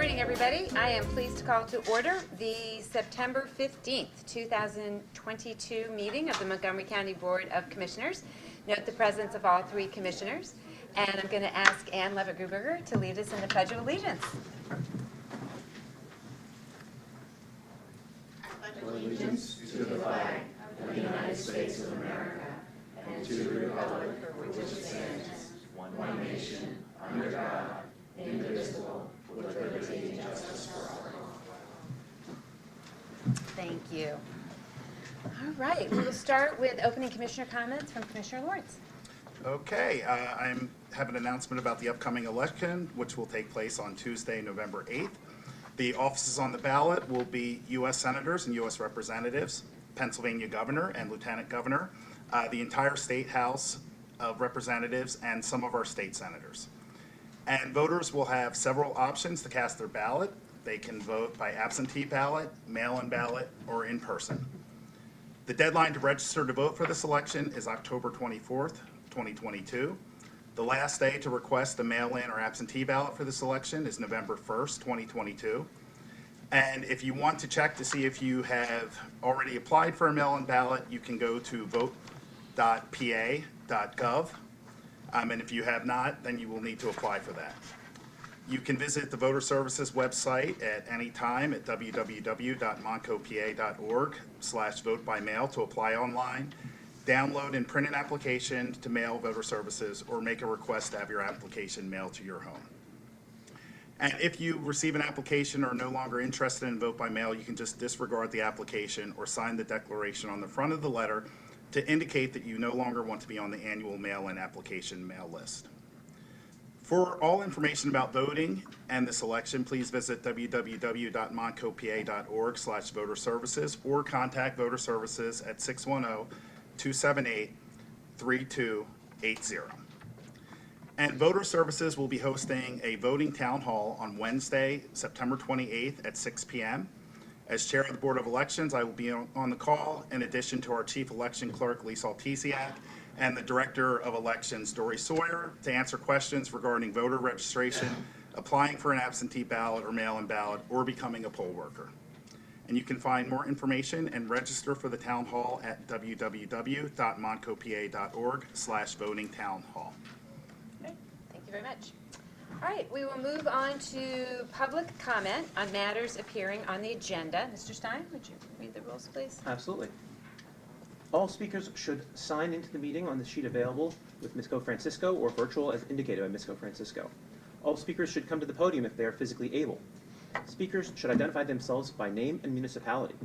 morning, everybody. I am pleased to call to order the September 15th, 2022 meeting of the Montgomery County Board of Commissioners. Note the presence of all three commissioners. And I'm going to ask Ann Leavitt-Gruberger to lead us in the Pledge of Allegiance. Allegiance to the flag of the United States of America and to the republic for which it stands, one nation, under God, indivisible, with liberty and justice for all. Thank you. All right, we will start with opening commissioner comments from Commissioner Lawrence. Okay, I have an announcement about the upcoming election, which will take place on Tuesday, November 8th. The offices on the ballot will be U.S. Senators and U.S. Representatives, Pennsylvania Governor and Lieutenant Governor, the entire State House of Representatives, and some of our state senators. And voters will have several options to cast their ballot. They can vote by absentee ballot, mail-in ballot, or in person. The deadline to register to vote for this election is October 24th, 2022. The last day to request a mail-in or absentee ballot for this election is November 1st, 2022. And if you want to check to see if you have already applied for a mail-in ballot, you can go to vote.pa.gov. And if you have not, then you will need to apply for that. You can visit the Voter Services website at any time at www.montcopa.org/vote-by-mail to apply online, download and print an application to mail Voter Services, or make a request to have your application mailed to your home. And if you receive an application or are no longer interested in vote by mail, you can just disregard the application or sign the declaration on the front of the letter to indicate that you no longer want to be on the annual mail-in application mail list. For all information about voting and this election, please visit www.montcopa.org/voter services or contact Voter Services at 610-278-3280. And Voter Services will be hosting a voting town hall on Wednesday, September 28th at 6 p.m. As chair of the Board of Elections, I will be on the call in addition to our Chief Election Clerk, Lease, and the Director of Elections, Dory Sawyer, to answer questions regarding voter registration, applying for an absentee ballot or mail-in ballot, or becoming a poll worker. And you can find more information and register for the town hall at www.montcopa.org/voting-town-hall. Okay, thank you very much. All right, we will move on to public comment on matters appearing on the agenda. Mr. Stein, would you read the rules, please? Absolutely. All speakers should sign into the meeting on the sheet available with Ms. Francisco or virtual as indicated by Ms. Francisco. All speakers should come to the podium if they are physically able. Speakers should identify themselves by name and municipality.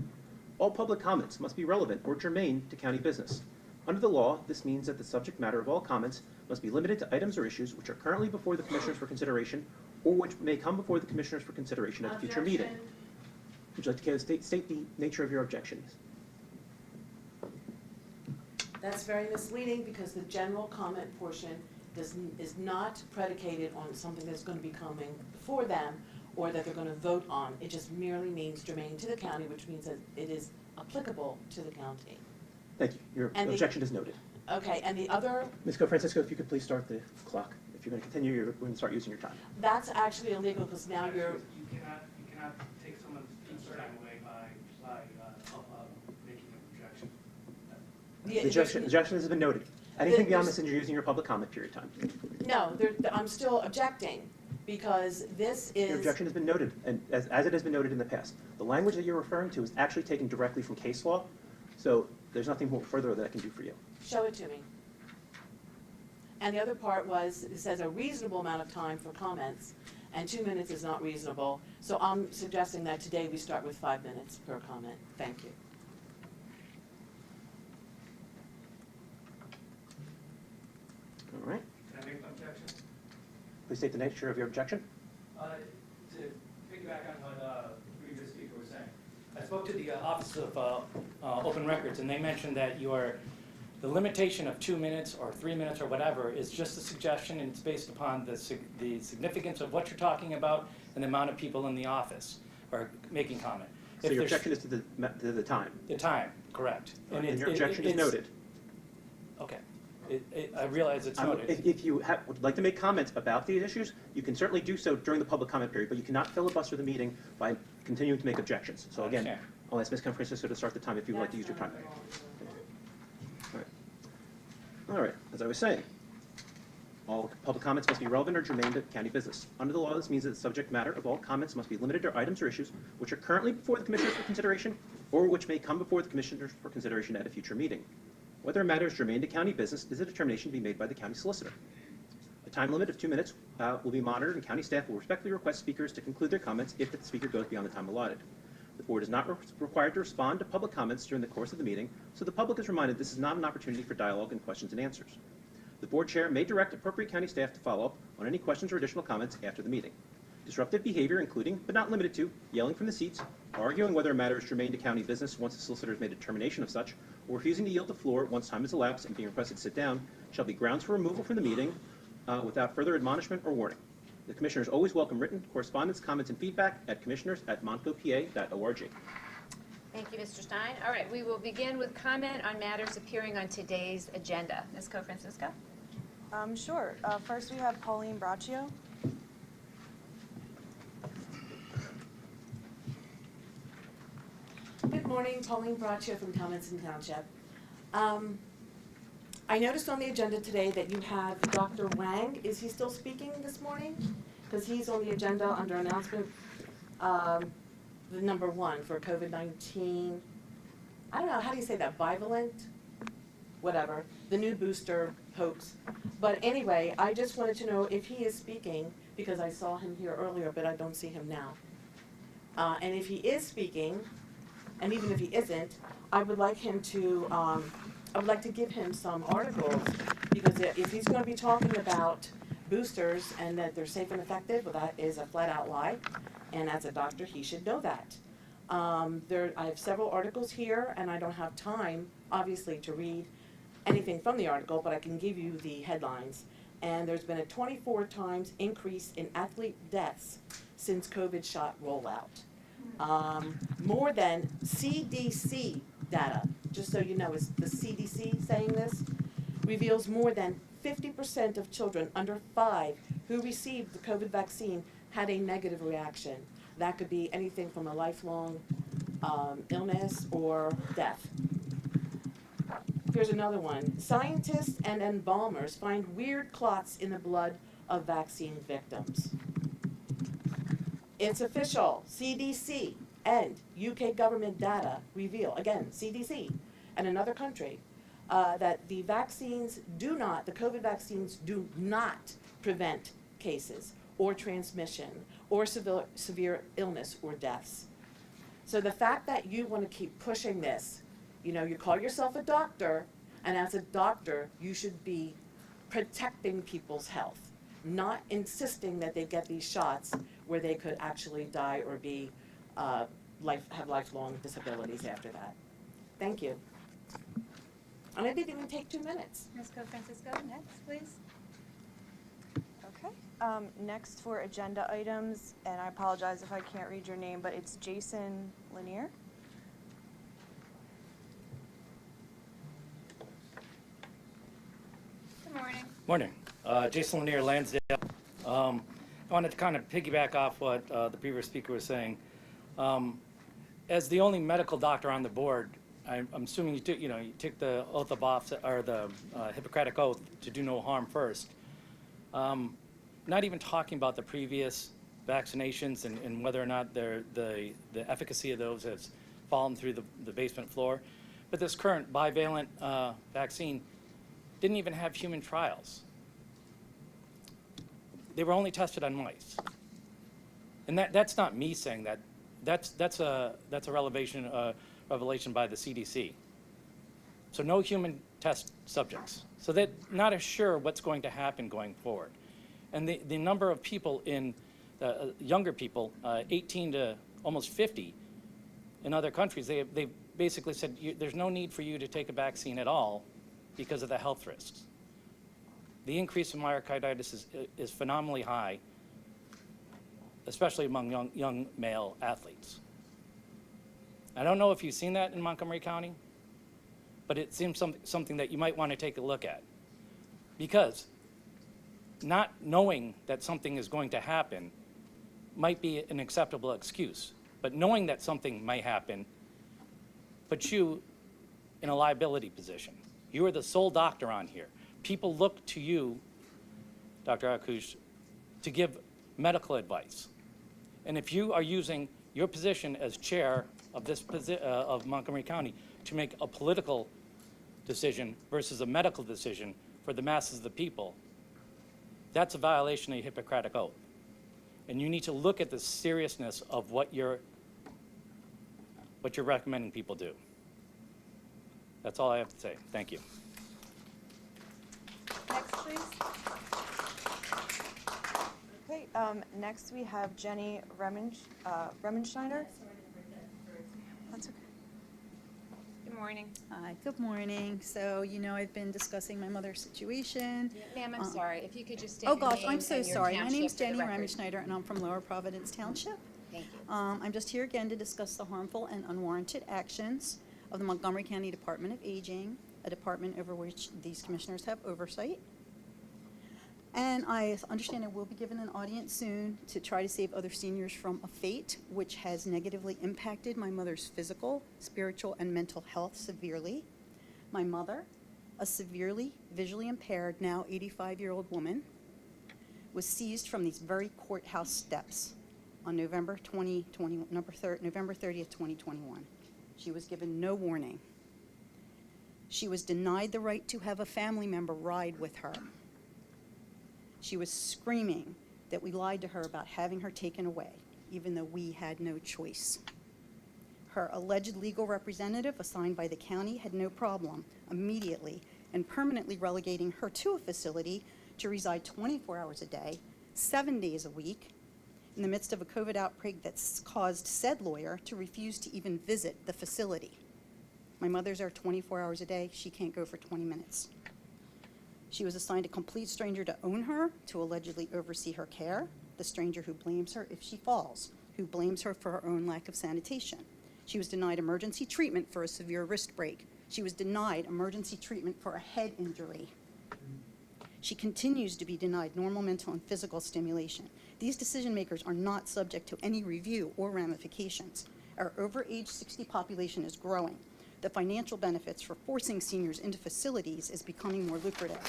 All public comments must be relevant or germane to county business. Under the law, this means that the subject matter of all comments must be limited to items or issues which are currently before the Commissioners for consideration or which may come before the Commissioners for consideration at a future meeting. Would you like to state the nature of your objections? That's very misleading because the general comment portion is not predicated on something that's going to be coming before them or that they're going to vote on. It just merely means germane to the county, which means that it is applicable to the county. Thank you. Your objection is noted. Okay, and the other... Ms. Francisco, if you could please start the clock. If you're going to continue, you're going to start using your time. That's actually illegal because now you're... You cannot take someone's time away by making an objection. The objection has been noted. Anything beyond this, and you're using your public comment period time. No, I'm still objecting because this is... Your objection has been noted, and as it has been noted in the past. The language that you're referring to is actually taken directly from case law, so there's nothing more further that I can do for you. Show it to me. And the other part was, it says a reasonable amount of time for comments, and 2 minutes is not reasonable. So I'm suggesting that today we start with 5 minutes per comment. Thank you. All right. Can I make an objection? Please state the nature of your objection. To piggyback on what the previous speaker was saying, I spoke to the Office of Open Records, and they mentioned that the limitation of 2 minutes or 3 minutes or whatever is just a suggestion, and it's based upon the significance of what you're talking about and the amount of people in the office or making comment. So your objection is to the time. The time, correct. And your objection is noted. Okay. I realize it's noted. If you would like to make comments about these issues, you can certainly do so during the public comment period, but you cannot filibuster the meeting by continuing to make objections. So again, understand. I'll ask Ms. Francisco to start the time if you would like to use your time. All right, as I was saying, all public comments must be relevant or germane to county business. Under the law, this means that the subject matter of all comments must be limited to items or issues which are currently before the commissioners for consideration or which may come before the commissioners for consideration at a future meeting. Whether a matter is germane to county business is a determination to be made by the county solicitor. A time limit of 2 minutes will be monitored, and county staff will respectfully request speakers to conclude their comments if the speaker goes beyond the time allotted. The board is not required to respond to public comments during the course of the meeting, so the public is reminded this is not an opportunity for dialogue and questions and answers. The board chair may direct appropriate county staff to follow up on any questions or additional comments after the meeting. Disruptive behavior, including, but not limited to, yelling from the seats, arguing whether a matter is germane to county business once the solicitor has made a determination of such, or refusing to yield the floor once time has elapsed and being requested to sit down, shall be grounds for removal from the meeting without further admonishment or warning. The commissioners always welcome written correspondence, comments, and feedback at commissioners@montcopa.org. Thank you, Mr. Stein. All right, we will begin with comment on matters appearing on today's agenda. Ms. Co-Francisco? Sure. First, we have Pauline Braccio. Good morning, Pauline Braccio from Taliesin Township. I noticed on the agenda today that you have Dr. Wang. Is he still speaking this morning? Because he's on the agenda under announcement, the number 1 for COVID-19. I don't know, how do you say that, bivalent? Whatever, the new booster hoax. But anyway, I just wanted to know if he is speaking, because I saw him here earlier, but I don't see him now. And if he is speaking, and even if he isn't, I would like him to, I would like to give him some articles, because if he's going to be talking about boosters and that they're safe and effective, well, that is a flat-out lie, and as a doctor, he should know that. I have several articles here, and I don't have time, obviously, to read anything from the article, but I can give you the headlines. And there's been a 24 times increase in athlete deaths since COVID shot rollout. More than CDC data, just so you know, is the CDC saying this, reveals more than 50% of children under 5 who received the COVID vaccine had a negative reaction. That could be anything from a lifelong illness or death. Here's another one. Scientists and embalmers find weird clots in the blood of vaccine victims. It's official. CDC and UK government data reveal, again, CDC and another country, that the COVID vaccines do not prevent cases or transmission or severe illness or deaths. So the fact that you want to keep pushing this, you know, you call yourself a doctor, and as a doctor, you should be protecting people's health, not insisting that they get these shots where they could actually die or be have lifelong disabilities after that. Thank you. And I didn't even take 2 minutes. Ms. Co-Francisco, next, please. Okay. Next for agenda items, and I apologize if I can't read your name, but it's Jason Lanier. Good morning. Morning. Jason Lanier, Lansdale. I wanted to kind of piggyback off what the previous speaker was saying. As the only medical doctor on the board, I'm assuming you took the oath of office or the Hippocratic oath to do no harm first. Not even talking about the previous vaccinations and whether or not the efficacy of those has fallen through the basement floor, but this current bivalent vaccine didn't even have human trials. They were only tested on mice, and that's not me saying that. That's a revelation by the CDC. So no human test subjects. So they're not sure what's going to happen going forward. And the number of people in younger people, 18 to almost 50, in other countries, they basically said there's no need for you to take a vaccine at all because of the health risks. The increase in myocarditis is phenomenally high, especially among young male athletes. I don't know if you've seen that in Montgomery County, but it seems something that you might want to take a look at. Because not knowing that something is going to happen might be an acceptable excuse, but knowing that something might happen puts you in a liability position. You are the sole doctor on here. People look to you, Dr. Arkoosh, to give medical advice. And if you are using your position as chair of this of Montgomery County to make a political decision versus a medical decision for the masses of the people, that's a violation of your Hippocratic oath. And you need to look at the seriousness of what you're recommending people do. That's all I have to say. Thank you. Next, please. Okay, next we have Jenny Remenschneider. That's okay. Good morning. Hi, good morning. So, I've been discussing my mother's situation. Ma'am, I'm sorry, if you could just state Oh, your gosh, name I'm so and your sorry. My township name's for the Jenny record. Remenschneider, and I'm from Lower Providence Township. Thank you. I'm just here again to discuss the harmful and unwarranted actions of the Montgomery County Department of Aging, a department over which these commissioners have oversight. And I understand I will be given an audience soon to try to save other seniors from a fate which has negatively impacted my mother's physical, spiritual, and mental health severely. My mother, a severely visually impaired, now 85-year-old woman, was seized from these very courthouse steps on November 30th, 2021. She was given no warning. She was denied the right to have a family member ride with her. She was screaming that we lied to her about having her taken away, even though we had no choice. Her alleged legal representative assigned by the county had no problem immediately and permanently relegating her to a facility to reside 24 hours a day, 7 days a week, in the midst of a COVID outbreak that's caused said lawyer to refuse to even visit the facility. My mother's there 24 hours a day. She can't go for 20 minutes. She was assigned a complete stranger to own her, to allegedly oversee her care, the stranger who blames her if she falls, who blames her for her own lack of sanitation. She was denied emergency treatment for a severe wrist break. She was denied emergency treatment for a head injury. She continues to be denied normal mental and physical stimulation. These decision makers are not subject to any review or ramifications. Our over age 60 population is growing. The financial benefits for forcing seniors into facilities is becoming more lucrative.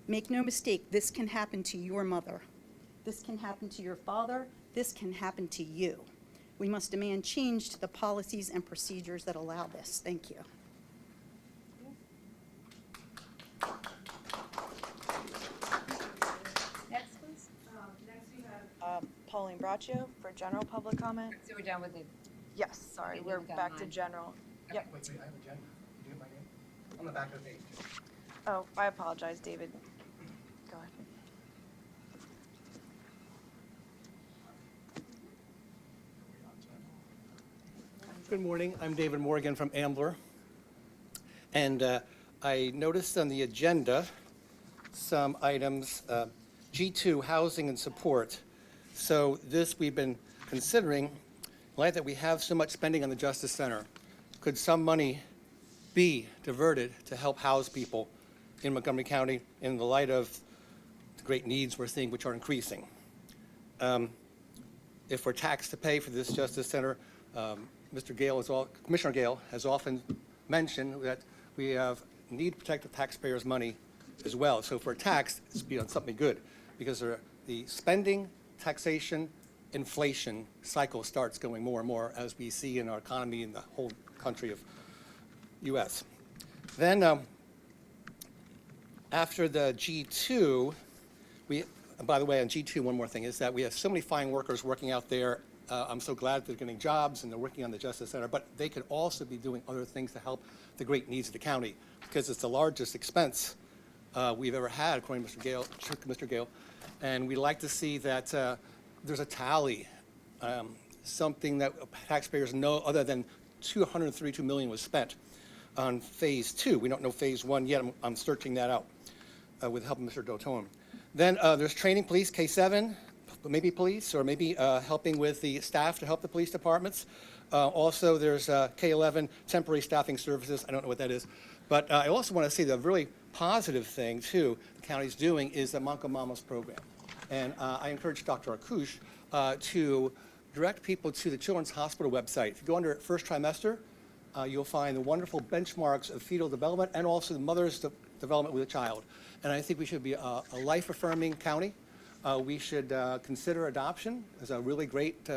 Make no mistake, this can happen to your mother. This can happen to your father. This can happen to you. We must demand change to the policies and procedures that allow this. Thank you. Next, please. Next we have Pauline Braccio for general public comment. So we're done with the, Yes, sorry, Okay, we're we've got back to mine. general. Yep. Wait, I have a agenda. Do you have my name? On the back of the page. Oh, I apologize, David. Go ahead. Good morning. I'm David Morgan from Ambler. And I noticed on the agenda some items, G2, housing and support. So this we've been considering, in light that we have so much spending on the Justice Center, could some money be diverted to help house people in Montgomery County in the light of the great needs we're seeing, which are increasing? If we're taxed to pay for this Justice Center, Commissioner Gale has often mentioned that we need to protect the taxpayers' money as well. So if we're taxed, it's be on something good, because the spending, taxation, inflation cycle starts going more and more, as we see in our economy in the whole country of U.S. Then after the G2, by the way, on G2, one more thing is that we have so many fine workers working out there. I'm so glad they're getting jobs and they're working on the Justice Center, but they could also be doing other things to help the great needs of the county, because it's the largest expense we've ever had, according to Mr. Gale. And we like to see that there's a tally, something that taxpayers know, other than $232 million was spent on Phase 2. We don't know Phase 1 yet. I'm searching that out with the help of Mr. Doton. Then there's training police, K7, maybe police, or maybe helping with the staff to help the police departments. Also, there's K11, temporary staffing services. I don't know what that is. But I also want to see the really positive thing, too, the county's doing is the Montco Mamas program. And I encourage Dr. Arkoosh to direct people to the Children's Hospital website. If you go under first trimester, you'll find the wonderful benchmarks of fetal development and also the mother's development with a child. And I think we should be a life-affirming county. We should consider adoption as a really great,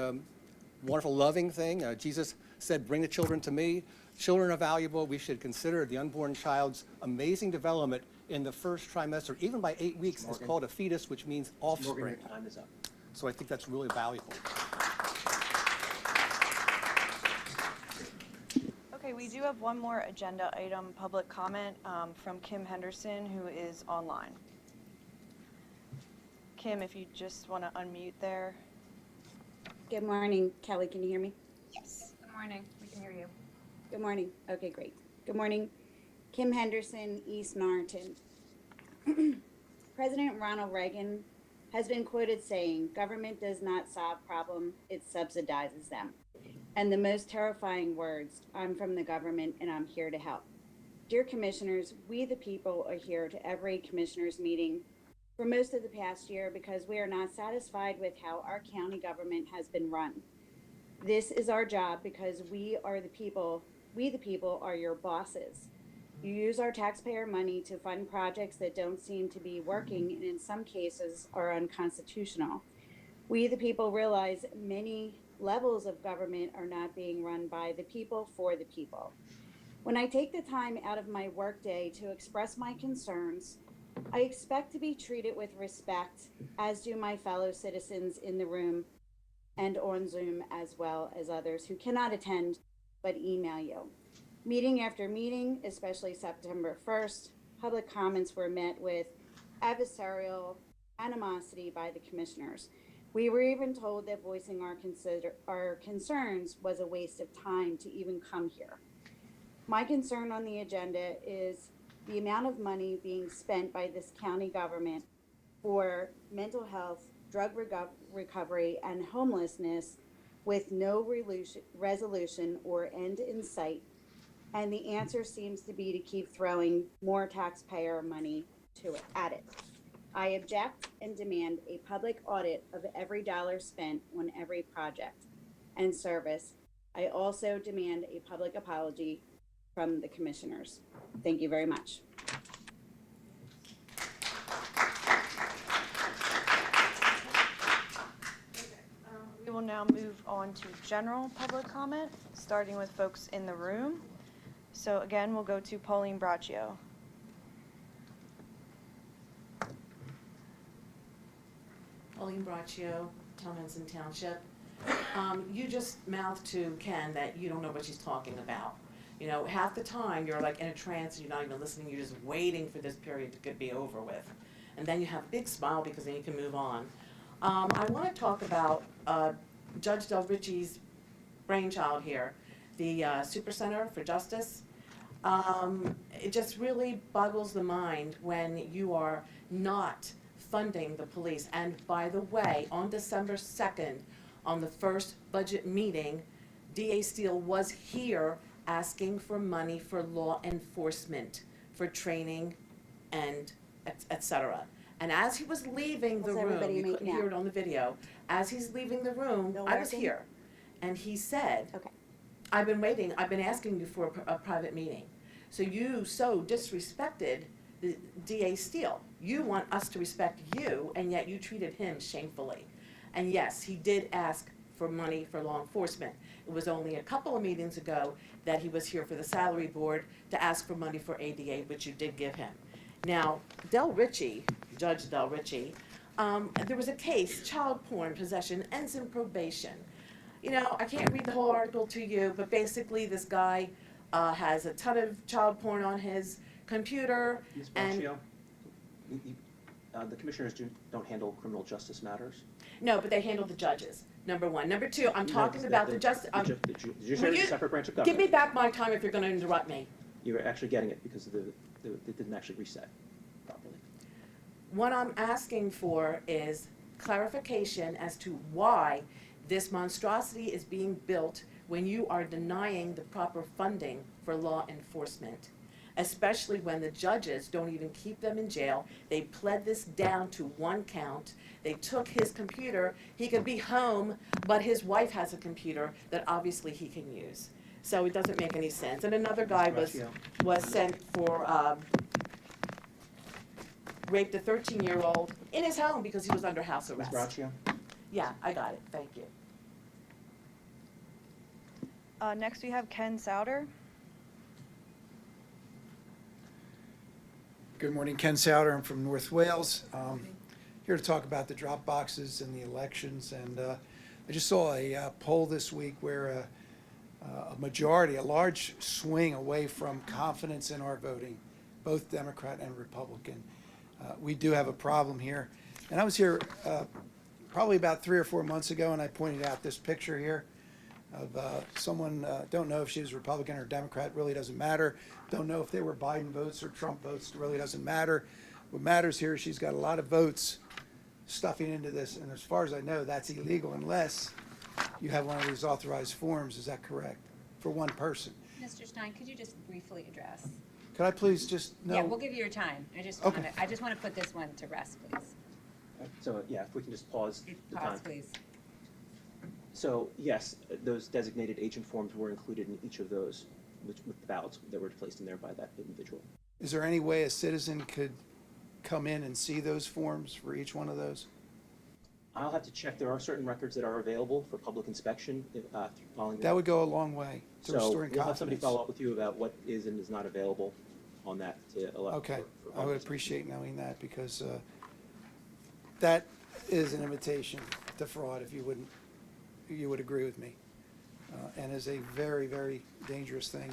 wonderful, loving thing. Jesus said, "Bring the children to me." Children are valuable. We should consider the unborn child's amazing development in the first trimester, even by 8 weeks. It's called a fetus, which means offspring. Morgan, your time is up. So I think that's really valuable. Okay, we do have one more agenda item, public comment from Kim Henderson, who is online. Kim, if you just want to unmute there. Good morning, Kelly, can you hear me? Yes. Good morning. We can hear you. Good morning. Okay, great. Good morning. Kim Henderson, East Norriton. President Ronald Reagan has been quoted saying, "Government does not solve problems, it subsidizes them." And the most terrifying words, "I'm from the government and I'm here to help." Dear commissioners, we the people are here to every commissioners meeting for most of the past year because we are not satisfied with how our county government has been run. This is our job because we the people are your bosses. You use our taxpayer money to fund projects that don't seem to be working and in some cases are unconstitutional. We the people realize many levels of government are not being run by the people for the people. When I take the time out of my workday to express my concerns, I expect to be treated with respect, as do my fellow citizens in the room and on Zoom, as well as others who cannot attend but email you. Meeting after meeting, especially September 1st, public comments were met with adversarial animosity by the commissioners. We were even told that voicing our concerns was a waste of time to even come here. My concern on the agenda is the amount of money being spent by this county government for mental health, drug recovery, and homelessness with no resolution or end in sight. And the answer seems to be to keep throwing more taxpayer money at it. I object and demand a public audit of every dollar spent on every project and service. I also demand a public apology from the commissioners. Thank you very much. We will now move on to general public comment, starting with folks in the room. So again, we'll go to Pauline Braccio. Pauline Braccio, Townsend Township. You just mouthed to Ken that you don't know what she's talking about. You know, half the time you're like in a trance and you're not even listening, you're just waiting for this period to be over with. And then you have a big smile because then you can move on. I want to talk about Judge Del Ricci's brainchild here, the Super Center for Justice. It just really boggles the mind when you are not funding the police. And by the way, on December 2nd, on the first budget meeting, DA Steele was here asking for money for law enforcement, for training, and et cetera. And as he was leaving the room, you couldn't hear it on the video, as he's leaving the room, I was here, and he said, Okay. I've been asking you for a private meeting. So you so disrespected the DA Steele. You want us to respect you, and yet you treated him shamefully. And yes, he did ask for money for law enforcement. It was only a couple of meetings ago that he was here for the salary board to ask for money for ADA, which you did give him. Now, Del Ricci, Judge Del Ricci, there was a case, child porn possession, ends in probation. You know, I can't read the whole article to you, but basically this guy has a ton of child porn on his computer. Ms. and Braccio, the commissioners don't handle criminal justice matters. No, but they handle the judges, number one. Number two, I'm talking about the justice. The judiciary is a separate branch of government. Give me back my time if you're going to interrupt me. You're actually getting it because it didn't actually reset properly. What I'm asking for is clarification as to why this monstrosity is being built when you are denying the proper funding for law enforcement. especially when the judges don't even keep them in jail. They pled this down to one count. They took his computer. He could be home, but his wife has a computer that obviously he can use. So it doesn't make any sense. And another guy was sent for, raped a 13-year-old in his home because he was under house Ms. arrest. Braccio? Yeah, I got it. Thank you. Next, we have Ken Souter. Good morning, Ken Souter. I'm from North Wales. Here to talk about the drop boxes and the elections. And I just saw a poll this week where a majority, a large swing away from confidence in our voting, both Democrat and Republican. We do have a problem here. And I was here probably about 3 or 4 months ago, and I pointed out this picture here of someone, don't know if she was Republican or Democrat, really doesn't matter. Don't know if they were Biden votes or Trump votes, really doesn't matter. What matters here is she's got a lot of votes stuffing into this, and as far as I know, that's illegal unless you have one of these authorized forms. Is that correct? For one person. Mr. Stein, could you just briefly address? Could I please just know? Yeah, we'll give you your time. I just Okay. want to put this one to rest, please. So, yeah, if we can just pause the time. Pause, please. So, yes, those designated agent forms were included in each of those with the ballots that were placed in there by that individual. Is there any way a citizen could come in and see those forms for each one of those? I'll have to check. There are certain records that are available for public inspection following That would go a long way to So restoring we'll have somebody confidence. follow up with you about what is and is not available on that to allow. Okay, for I public would inspection. appreciate knowing that because that is an invitation to fraud, if you would agree with me. And is a very, very dangerous thing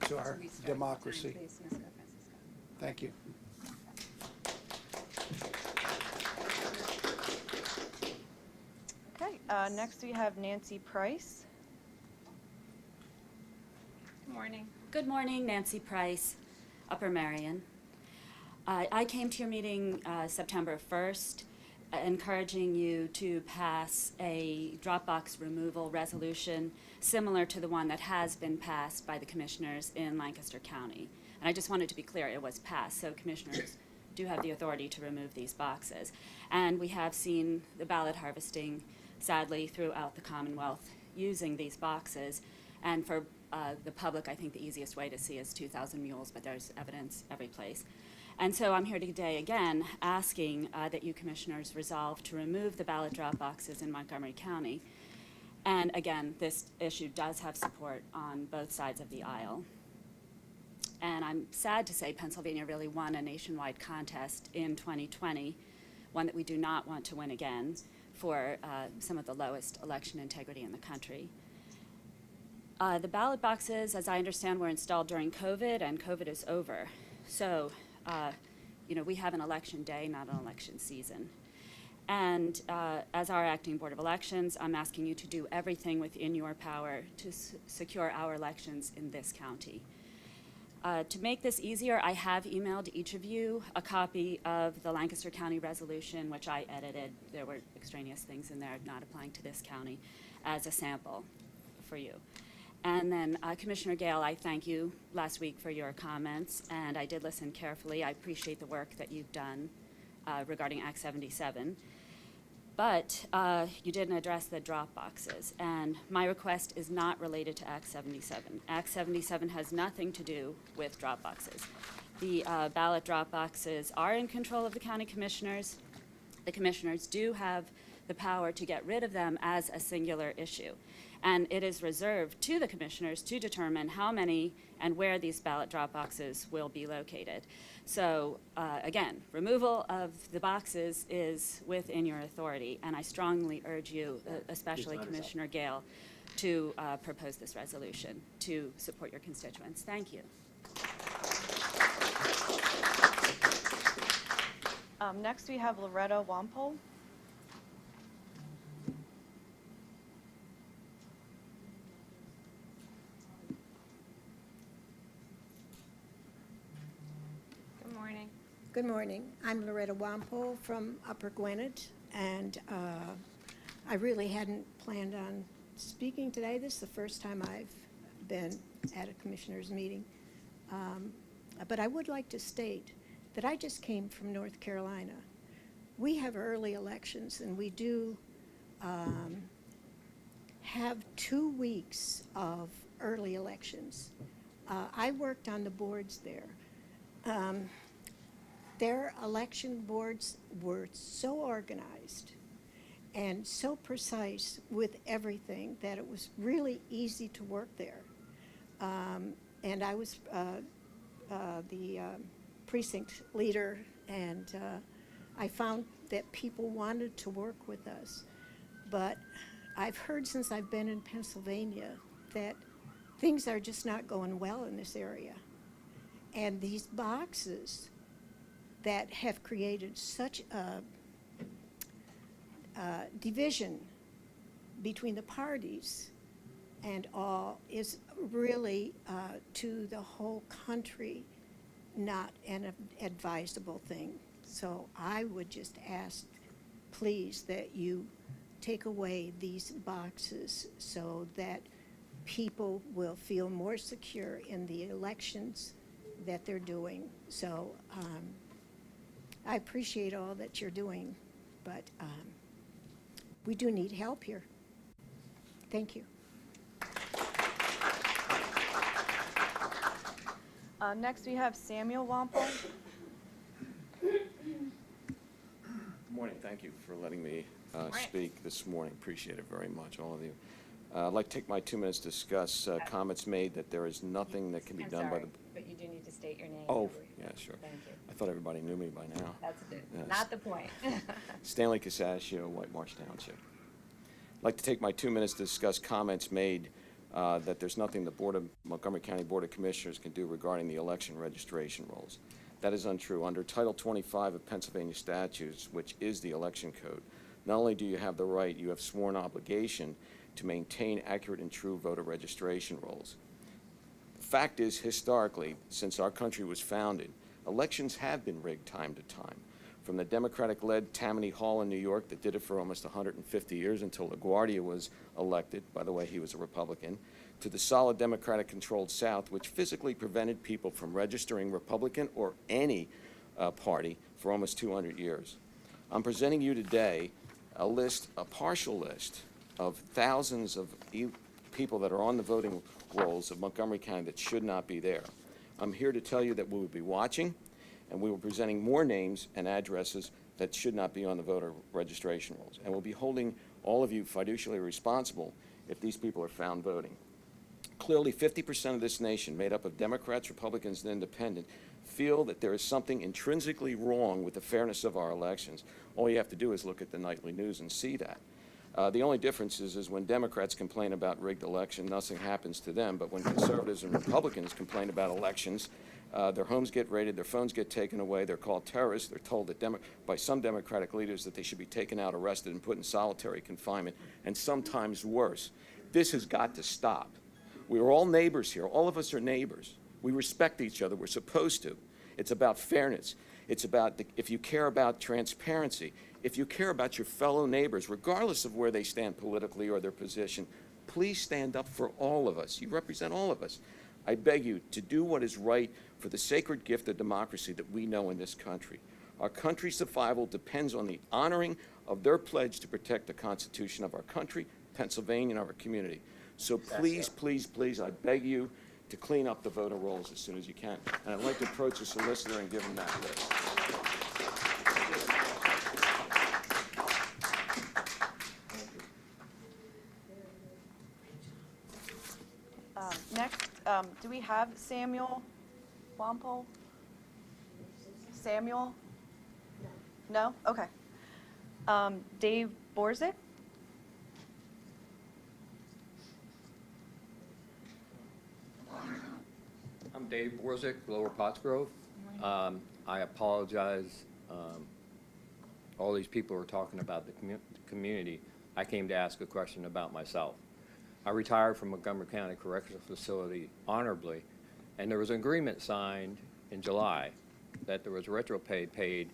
to our Restart the democracy. time, please, Ms. Francisco. Thank you. Okay, next we have Nancy Price. Good morning. Good morning, Nancy Price, Upper Merion. I came to your meeting September 1st, encouraging you to pass a Dropbox removal resolution similar to the one that has been passed by the commissioners in Lancaster County. And I just wanted to be clear, it was passed, so commissioners do have the authority to remove these boxes. And we have seen the ballot harvesting, sadly, throughout the Commonwealth using these boxes. And for the public, I think the easiest way to see is 2,000 mules, but there's evidence every place. And so I'm here today again asking that you commissioners resolve to remove the ballot drop boxes in Montgomery County. And again, this issue does have support on both sides of the aisle. And I'm sad to say Pennsylvania really won a nationwide contest in 2020, one that we do not want to win again, for some of the lowest election integrity in the country. The ballot boxes, as I understand, were installed during COVID, and COVID is over. So, we have an election day, not an election season. And as our acting Board of Elections, I'm asking you to do everything within your power to secure our elections in this county. To make this easier, I have emailed each of you a copy of the Lancaster County resolution, which I edited. There were extraneous things in there not applying to this county, as a sample for you. And then Commissioner Gale, I thank you last week for your comments, and I did listen carefully. I appreciate the work that you've done regarding Act 77. But you didn't address the drop boxes, and my request is not related to Act 77. Act 77 has nothing to do with drop boxes. The ballot drop boxes are in control of the county commissioners. The commissioners do have the power to get rid of them as a singular issue. And it is reserved to the commissioners to determine how many and where these ballot drop boxes will be located. So again, removal of the boxes is within your authority, and I strongly urge you, especially Commissioner Gale, to propose this resolution to support your constituents. Thank you. Next we have Loretta Wampole. Good morning. I'm Loretta Wampole from Upper Gwinnett, and I really hadn't planned on speaking today. This is the first time I've been at a commissioner's meeting. But I would like to state that I just came from North Carolina. We have early elections, and we do have 2 weeks of early elections. I worked on the boards there. Their election boards were so organized and so precise with everything that it was really easy to work there. And I was the precinct leader, and I found that people wanted to work with us. But I've heard since I've been in Pennsylvania that things are just not going well in this area. And these boxes that have created such a division between the parties and all is really to the whole country not an advisable thing. So I would just ask, please, that you take away these boxes so that people will feel more secure in the elections that they're doing. So I appreciate all that you're doing, but we do need help here. Thank you. Next, we have Samuel Wampel. Good morning. Thank you for letting me speak this morning. Appreciate it very much, all of you. I'd like to take my 2 minutes to discuss comments made that there is nothing that can be done by the... But you do need to state your name. Oh, yeah, sure. Thank you. I thought everybody knew me by now. That's Yes. not the point. Stanley Casascio, White Marsh Township. I'd like to take my 2 minutes to discuss comments made that there's nothing the Montgomery County Board of Commissioners can do regarding the election registration rolls. That is untrue. Under Title 25 of Pennsylvania statutes, which is the election code, not only do you have the right, you have sworn obligation to maintain accurate and true voter registration rolls. The fact is, historically, since our country was founded, elections have been rigged time to time. From the Democratic-led Tammany Hall in New York that did it for almost 150 years until LaGuardia was elected, by the way, he was a Republican, to the solid Democratic-controlled South, which physically prevented people from registering Republican or any party for almost 200 years. I'm presenting you today a partial list of thousands of people that are on the voting rolls of Montgomery County that should not be there. I'm here to tell you that we will be watching, and we will be presenting more names and addresses that should not be on the voter registration rolls. And we'll be holding all of you fiduciarily responsible if these people are found voting. Clearly, 50% of this nation, made up of Democrats, Republicans, and Independents, feel that there is something intrinsically wrong with the fairness of our elections. All you have to do is look at the nightly news and see that. The only difference is when Democrats complain about rigged election, nothing happens to them. But when conservatives and Republicans complain about elections, their homes get raided, their phones get taken away, they're called terrorists, they're told that by some Democratic leaders that they should be taken out, arrested, and put in solitary confinement, and sometimes worse. This has got to stop. We are all neighbors here. All of us are neighbors. We respect each other. We're supposed to. It's about fairness. It's about if you care about transparency, if you care about your fellow neighbors, regardless of where they stand politically or their position, please stand up for all of us. You represent all of us. I beg you to do what is right for the sacred gift of democracy that we know in this country. Our country's survival depends on the honoring of their pledge to protect the Constitution of our country, Pennsylvania, and our community. So please, please, please, I beg you to clean up the voter rolls as soon as you can. And I'd like to approach the solicitor and give him that list. Next, do we have Samuel Wampel? Samuel? No? Okay. Dave Borzik? I'm Dave Borzik, Lower Pottsgrove. I apologize. All these people are talking about the community. I came to ask a question about myself. I retired from Montgomery County Correctional Facility honorably, and there was an agreement signed in July that there was retro pay paid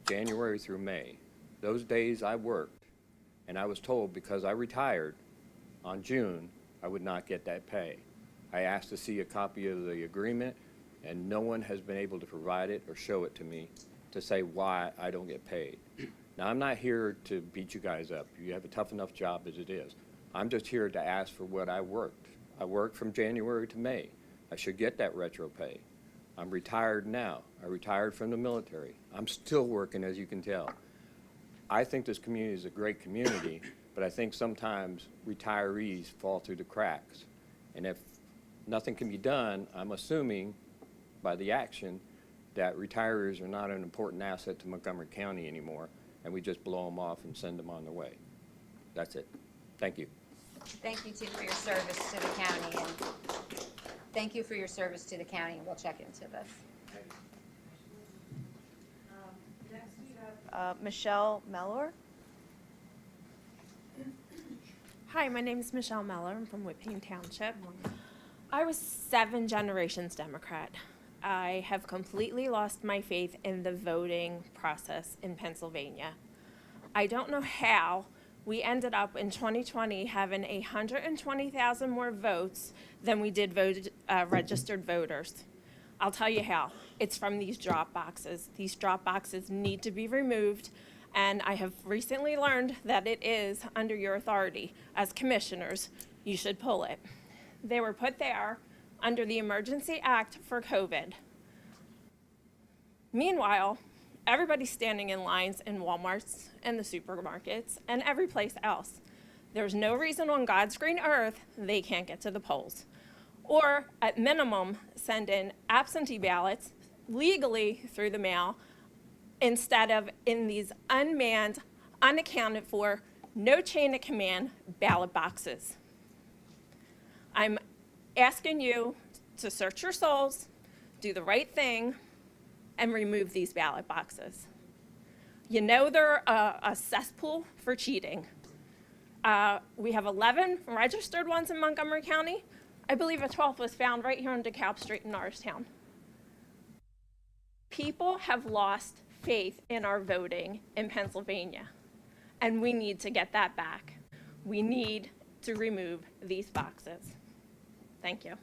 January through May. Those days I worked, and I was told because I retired on June, I would not get that pay. I asked to see a copy of the agreement, and no one has been able to provide it or show it to me to say why I don't get paid. Now, I'm not here to beat you guys up. You have a tough enough job as it is. I'm just here to ask for what I worked. I worked from January to May. I should get that retro pay. I'm retired now. I retired from the military. I'm still working, as you can tell. I think this community is a great community, but I think sometimes retirees fall through the cracks. And if nothing can be done, I'm assuming by the action that retirees are not an important asset to Montgomery County anymore, and we just blow them off and send them on their way. That's it. Thank you. Thank you, too, for your service to the county, and thank you for your service to the county, and we'll check into this. Next we have Michelle Mellor. Hi, my name is Michelle Mellor. I'm from Whipping Township. I was 7 generations Democrat. I have completely lost my faith in the voting process in Pennsylvania. I don't know how we ended up in 2020 having 120,000 more votes than we did registered voters. I'll tell you how. It's from these drop boxes. These drop boxes need to be removed, and I have recently learned that it is under your authority. As commissioners, you should pull it. They were put there under the Emergency Act for COVID. Meanwhile, everybody's standing in lines in Walmarts and the supermarkets and every place else. There's no reason on God's green earth they can't get to the polls. Or, at minimum, send in absentee ballots legally through the mail instead of in these unmanned, unaccounted for, no chain of command ballot boxes. I'm asking you to search your souls, do the right thing, and remove these ballot boxes. You know they're a cesspool for cheating. We have 11 registered ones in Montgomery County. I believe a 12th was found right here on DeKalb Street in Norristown. People have lost faith in our voting in Pennsylvania, and we need to get that back. We need to remove these boxes. Thank you.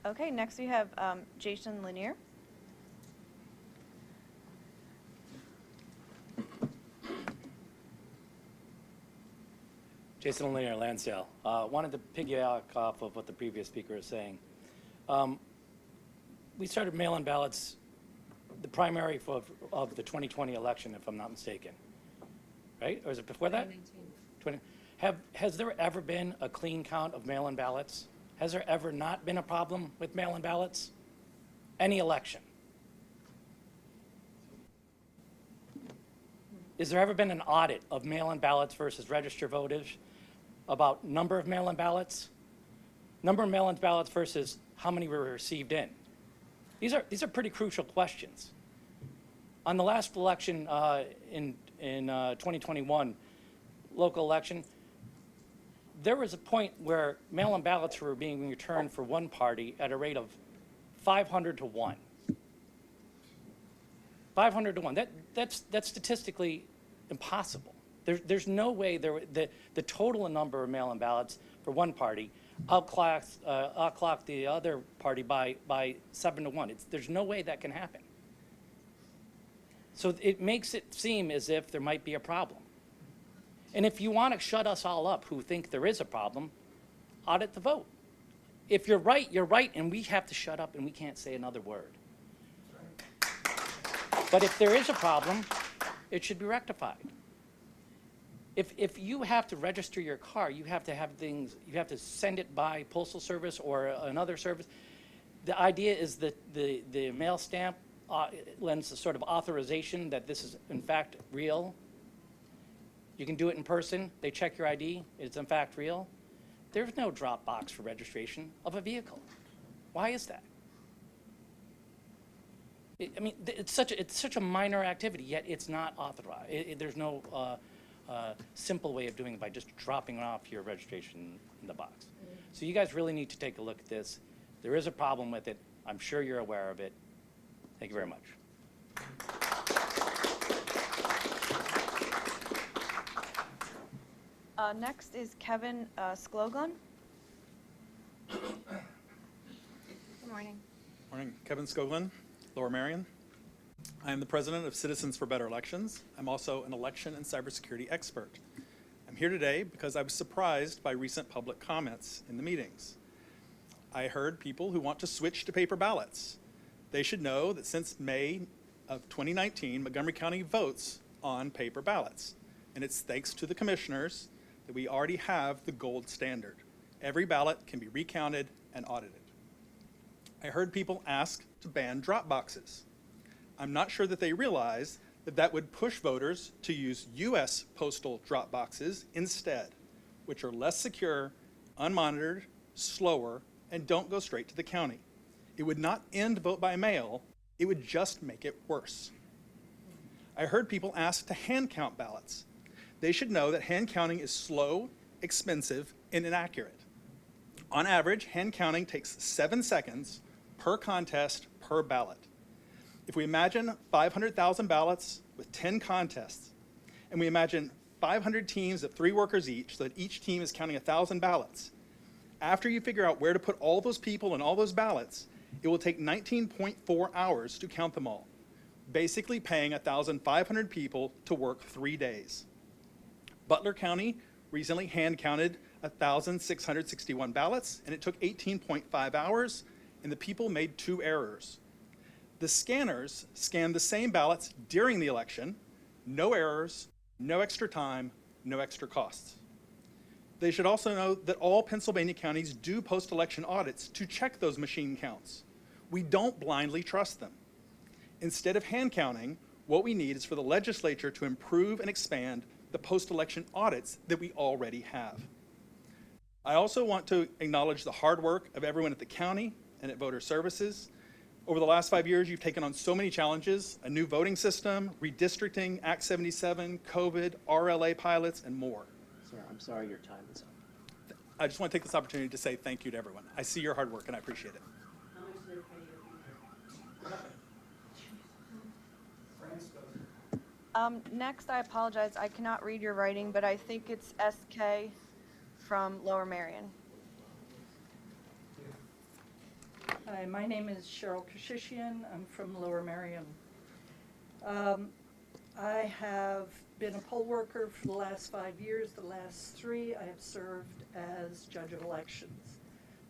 Okay, next we have Jason Lanier. Jason Lynn, land sale. Wanted to piggyback off of what the previous speaker was saying. We started mail-in ballots, the primary of the 2020 election, if I'm not mistaken. Right? Or was it before that? 2019. Has there ever been a clean count of mail-in ballots? Has there ever not been a problem with mail-in ballots? Any election? Has there ever been an audit of mail-in ballots versus registered voters about number of mail-in ballots? Number of mail-in ballots versus how many were received in? These are pretty crucial questions. On the last election in 2021, local election, there was a point where mail-in ballots were being returned for one party at a rate of 500 to 1. 500 to 1. That's statistically impossible. There's no way the total number of mail-in ballots for one party outclock the other party by 7 to 1. There's no way that can happen. So it makes it seem as if there might be a problem. And if you want to shut us all up who think there is a problem, audit the vote. If you're right, and we have to shut up and we can't say another word. But if there is a problem, it should be rectified. If you have to register your car, you have to have things, you have to send it by postal service or another service. The idea is that the mail stamp lends a sort of authorization that this is in fact real. You can do it in person. They check your ID. It's in fact real. There's no drop box for registration of a vehicle. Why is that? I mean, it's such a minor activity, yet it's not authorized. There's no simple way of doing it by just dropping off your registration in the box. So you guys really need to take a look at this. There is a problem with it. I'm sure you're aware of it. Thank you very much. Next is Kevin Sklogun. Good morning. Morning, Kevin Skoglin, Lower Merion. I am the president of Citizens for Better Elections. I'm also an election and cybersecurity expert. I'm here today because I was surprised by recent public comments in the meetings. I heard people who want to switch to paper ballots. They should know that since May of 2019, Montgomery County votes on paper ballots. And it's thanks to the commissioners that we already have the gold standard. Every ballot can be recounted and audited. I heard people ask to ban drop boxes. I'm not sure that they realize that that would push voters to use US postal drop boxes instead, which are less secure, unmonitored, slower, and don't go straight to the county. It would not end vote by mail, it would just make it worse. I heard people ask to hand count ballots. They should know that hand counting is slow, expensive, and inaccurate. On average, hand counting takes 7 seconds per contest per ballot. If we imagine 500,000 ballots with 10 contests, and we imagine 500 teams of 3 workers each, so that each team is counting 1,000 ballots, after you figure out where to put all those people and all those ballots, it will take 19.4 hours to count them all, basically paying 1,500 people to work 3 days. Butler County recently hand counted 1,661 ballots, and it took 18.5 hours, and the people made 2 errors. The scanners scanned the same ballots during the election, no errors, no extra time, no extra costs. They should also know that all Pennsylvania counties do post-election audits to check those machine counts. We don't blindly trust them. Instead of hand counting, what we need is for the legislature to improve and expand the post-election audits that we already have. I also want to acknowledge the hard work of everyone at the county and at Voter Services. Over the last 5 years, you've taken on so many challenges: a new voting system, redistricting, Act 77, COVID, RLA pilots, and more. Sir, I'm sorry your time is up. I just want to take this opportunity to say thank you to everyone. I see your hard work and I appreciate it. Next, I apologize, I cannot read your writing, but I think it's SK from Lower Merion. Hi, my name is Cheryl Kashishian. I'm from Lower Merion. I have been a poll worker for the last 5 years. The last 3, I have served as judge of elections.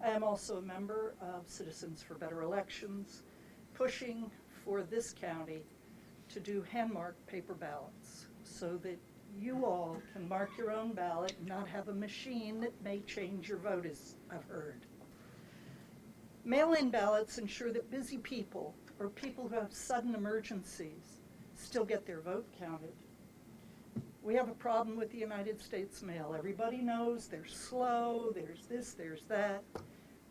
I am also a member of Citizens for Better Elections, pushing for this county to do hand-marked paper ballots so that you all can mark your own ballot and not have a machine that may change your vote, as I've heard. Mail-in ballots ensure that busy people or people who have sudden emergencies still get their vote counted. We have a problem with the United States mail. Everybody knows they're slow, there's this, there's that.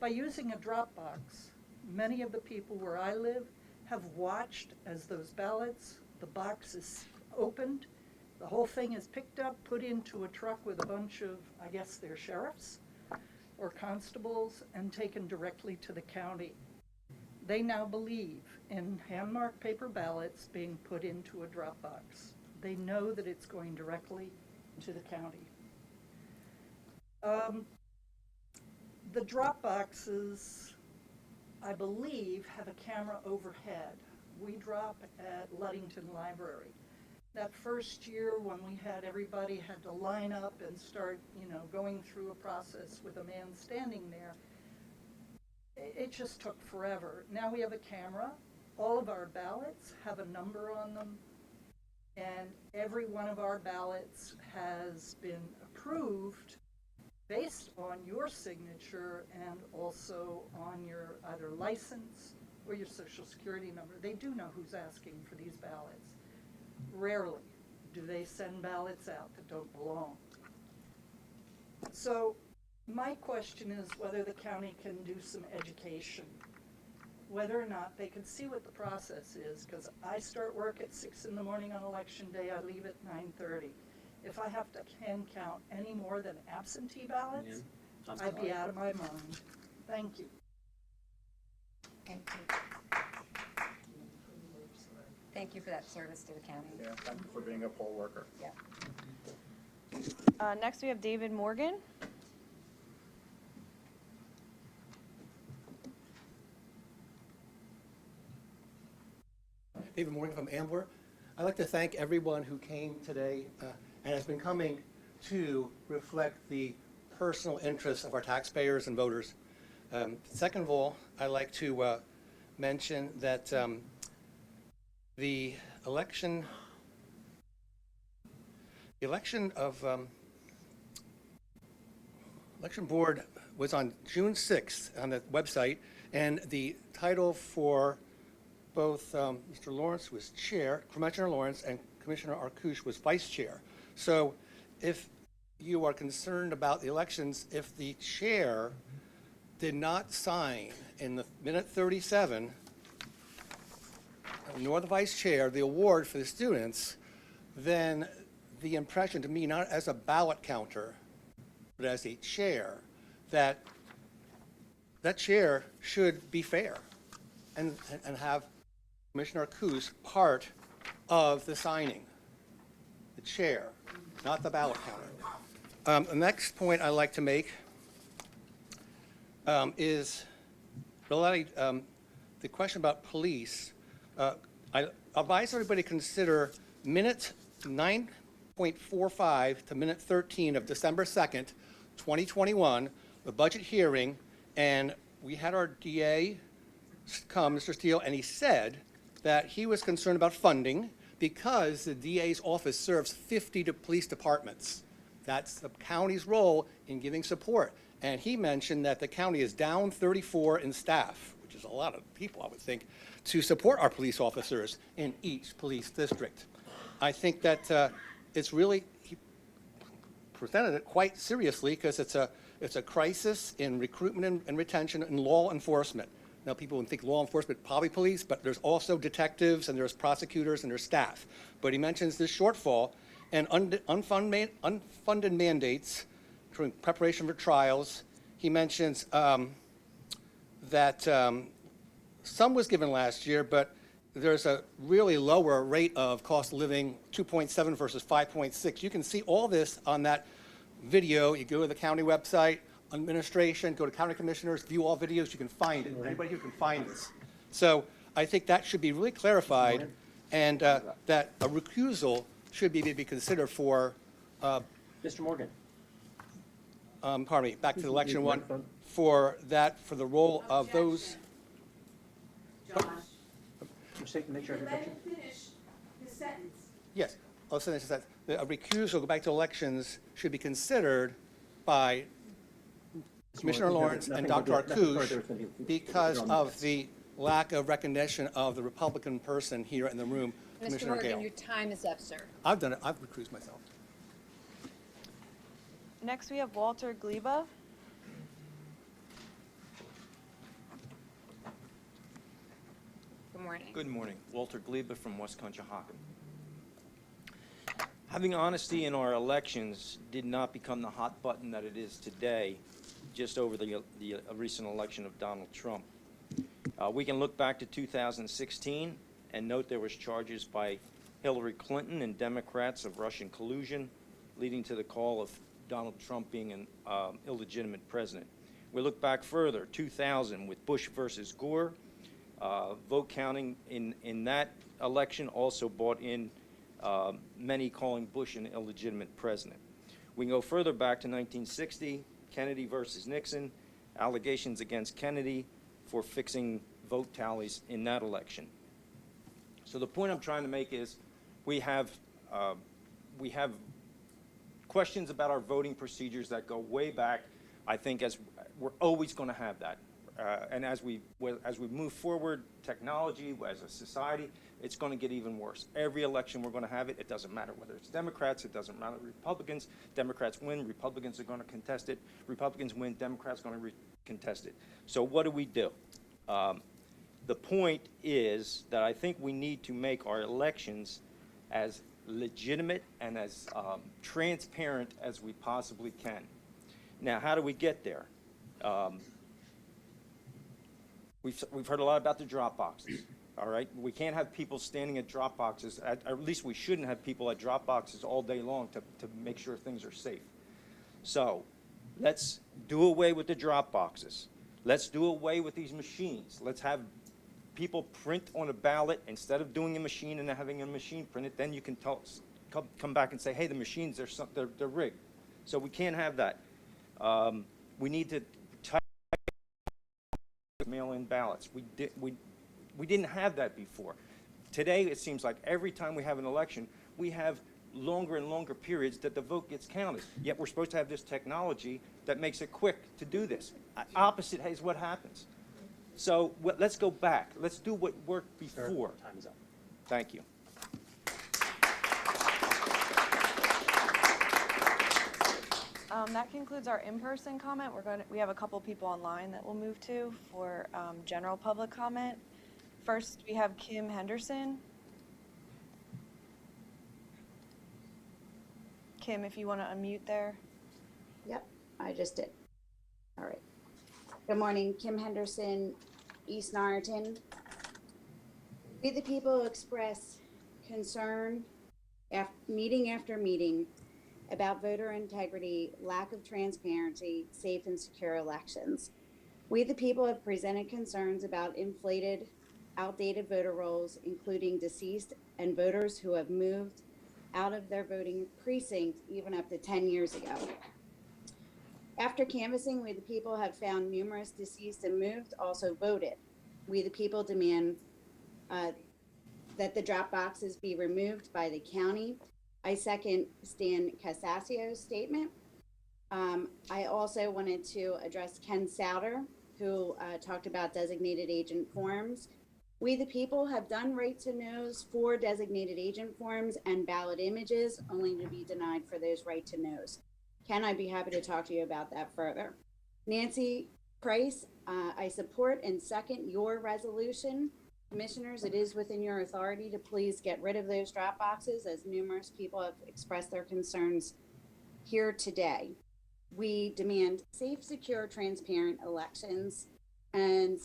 By using a drop box, many of the people where I live have watched as those ballots, the box is opened, the whole thing is picked up, put into a truck with a bunch of, I guess they're sheriffs or constables, and taken directly to the county. They now believe in hand-marked paper ballots being put into a drop box. They know that it's going directly to the county. The drop boxes, I believe, have a camera overhead. We drop at Ludington Library. That first year when we had everybody had to line up and start, going through a process with a man standing there, it just took forever. Now we have a camera. All of our ballots have a number on them, and every one of our ballots has been approved based on your signature and also on your either license or your social security number. They do know who's asking for these ballots. Rarely do they send ballots out that don't belong. So my question is whether the county can do some education, whether or not they can see what the process is, because I start work at 6 in the morning on election day, I leave at 9:30. If I have to hand count any more than absentee ballots, I'd be out of my mind. Thank you. Thank you. Thank you for that service to the county. Yeah, thank you for being a poll worker. Yeah. Next, we have David Morgan. David Morgan from Ambler. I'd like to thank everyone who came today and has been coming to reflect the personal interests of our taxpayers and voters. Second of all, I'd like to mention that the election board was on June 6th on the website, and the title for both Mr. Lawrence was chair, Commissioner Lawrence, and Commissioner Arkoosh was vice chair. So if you are concerned about the elections, if the chair did not sign in the minute 37, nor the vice chair, the award for the students, then the impression to me, not as a ballot counter, but as a chair, that chair should be fair and have Commissioner Arkoosh part of the signing, the chair, not the ballot counter. The next point I'd like to make is related the question about police. I advise everybody to consider minute 9.45 to minute 13 of December 2nd, 2021, the budget hearing, and we had our DA come, Mr. Steele, and he said that he was concerned about funding because the DA's office serves 50 police departments. That's the county's role in giving support. And he mentioned that the county is down 34 in staff, which is a lot of people, I would think, to support our police officers in each police district. I think that it's really, he presented it quite seriously because it's a crisis in recruitment and retention in law enforcement. Now, people would think law enforcement, probably police, but there's also detectives and there's prosecutors and there's staff. But he mentions this shortfall and unfunded mandates during preparation for trials. He mentions that some was given last year, but there's a really lower rate of cost of living, 2.7 versus 5.6. You can see all this on that video. You go to the county website, administration, go to county commissioners, view all videos, you can find it. Anybody here can find this. So I think that should be really clarified, and that a recusal should be considered for, Mr. Morgan. pardon me, back to the election one, for the role of those. Josh, Make sure I let got you. him finish his sentence. Yes, I'll say this, that a recusal, go back to elections, should be considered by Commissioner Lawrence and Dr. Arkoosh because of the lack of recognition of the Republican person here in the room, Mr. Commissioner Morgan, Gale. your time is up, sir. I've done it, I've recused myself. Next, we have Walter Gleba. Good morning. Good morning. Walter Gleba from West Conshohocken. Having honesty in our elections did not become the hot button that it is today, just over the recent election of Donald Trump. We can look back to 2016 and note there was charges by Hillary Clinton and Democrats of Russian collusion, leading to the call of Donald Trump being an illegitimate president. We look back further, 2000 with Bush versus Gore. Vote counting in that election also brought in many calling Bush an illegitimate president. We can go further back to 1960, Kennedy versus Nixon, allegations against Kennedy for fixing vote tallies in that election. So the point I'm trying to make is we have questions about our voting procedures that go way back. I think as we're always going to have that. And as we move forward, technology, as a society, it's going to get even worse. Every election we're going to have it. It doesn't matter whether it's Democrats. It doesn't matter Republicans. Democrats win. Republicans are going to contest it. Republicans win. Democrats are going to contest it. So what do? The point is that I think we need to make our elections as legitimate and as transparent as we possibly can. Now, how do we get there? We've heard a lot about the drop boxes. all right? We can't have people standing at drop boxes, at least we shouldn't have people at drop boxes all day long to make sure things are safe. So let's do away with the drop boxes. Let's do away with these machines. Let's have people print on a ballot instead of doing a machine and having a machine print it. Then you can come back and say, hey, the machines, they're rigged. So we can't have that. We need to mail-in ballots. We didn't have that before. Today, it seems like every time we have an election, we have longer and longer periods that the vote gets counted. Yet we're supposed to have this technology that makes it quick to do this. Opposite is what happens. So let's go back. Let's do what worked before. Time is up. Thank you. That concludes our in-person comment. We have a couple people online that we'll move to for general public comment. First, we have Kim Henderson. Kim, if you want to unmute there. Yep, I just did. All right. Good morning, Kim Henderson, East Norriton. We the people express concern meeting after meeting about voter integrity, lack of transparency, safe and secure elections. We the people have presented concerns about inflated, outdated voter rolls, including deceased and voters who have moved out of their voting precinct even up to 10 years ago. After canvassing, we the people have found numerous deceased and moved also voted. We the people demand that the drop boxes be removed by the county. I second Stan Casasio's statement. I also wanted to address Ken Souter, who talked about designated agent forms. We the people have done right to knows for designated agent forms and ballot images, only to be denied for those right to knows. Ken, I'd be happy to talk to you about that further. Nancy Price, I support and second your resolution. Commissioners, it is within your authority to please get rid of those drop boxes, as numerous people have expressed their concerns here today. We demand safe, secure, transparent elections, and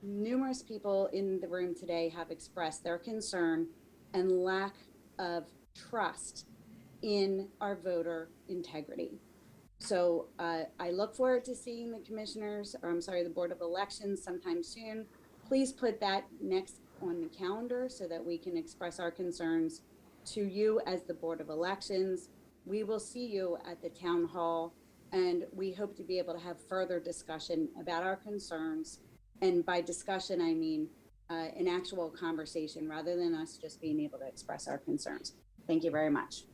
numerous people in the room today have expressed their concern and lack of trust in our voter integrity. So I look forward to seeing the commissioners, or I'm sorry, the Board of Elections sometime soon. Please put that next on the calendar so that we can express our concerns to you as the Board of Elections. We will see you at the town hall, and we hope to be able to have further discussion about our concerns. And by discussion, I mean an actual conversation rather than us just being able to express our concerns. Thank you very much.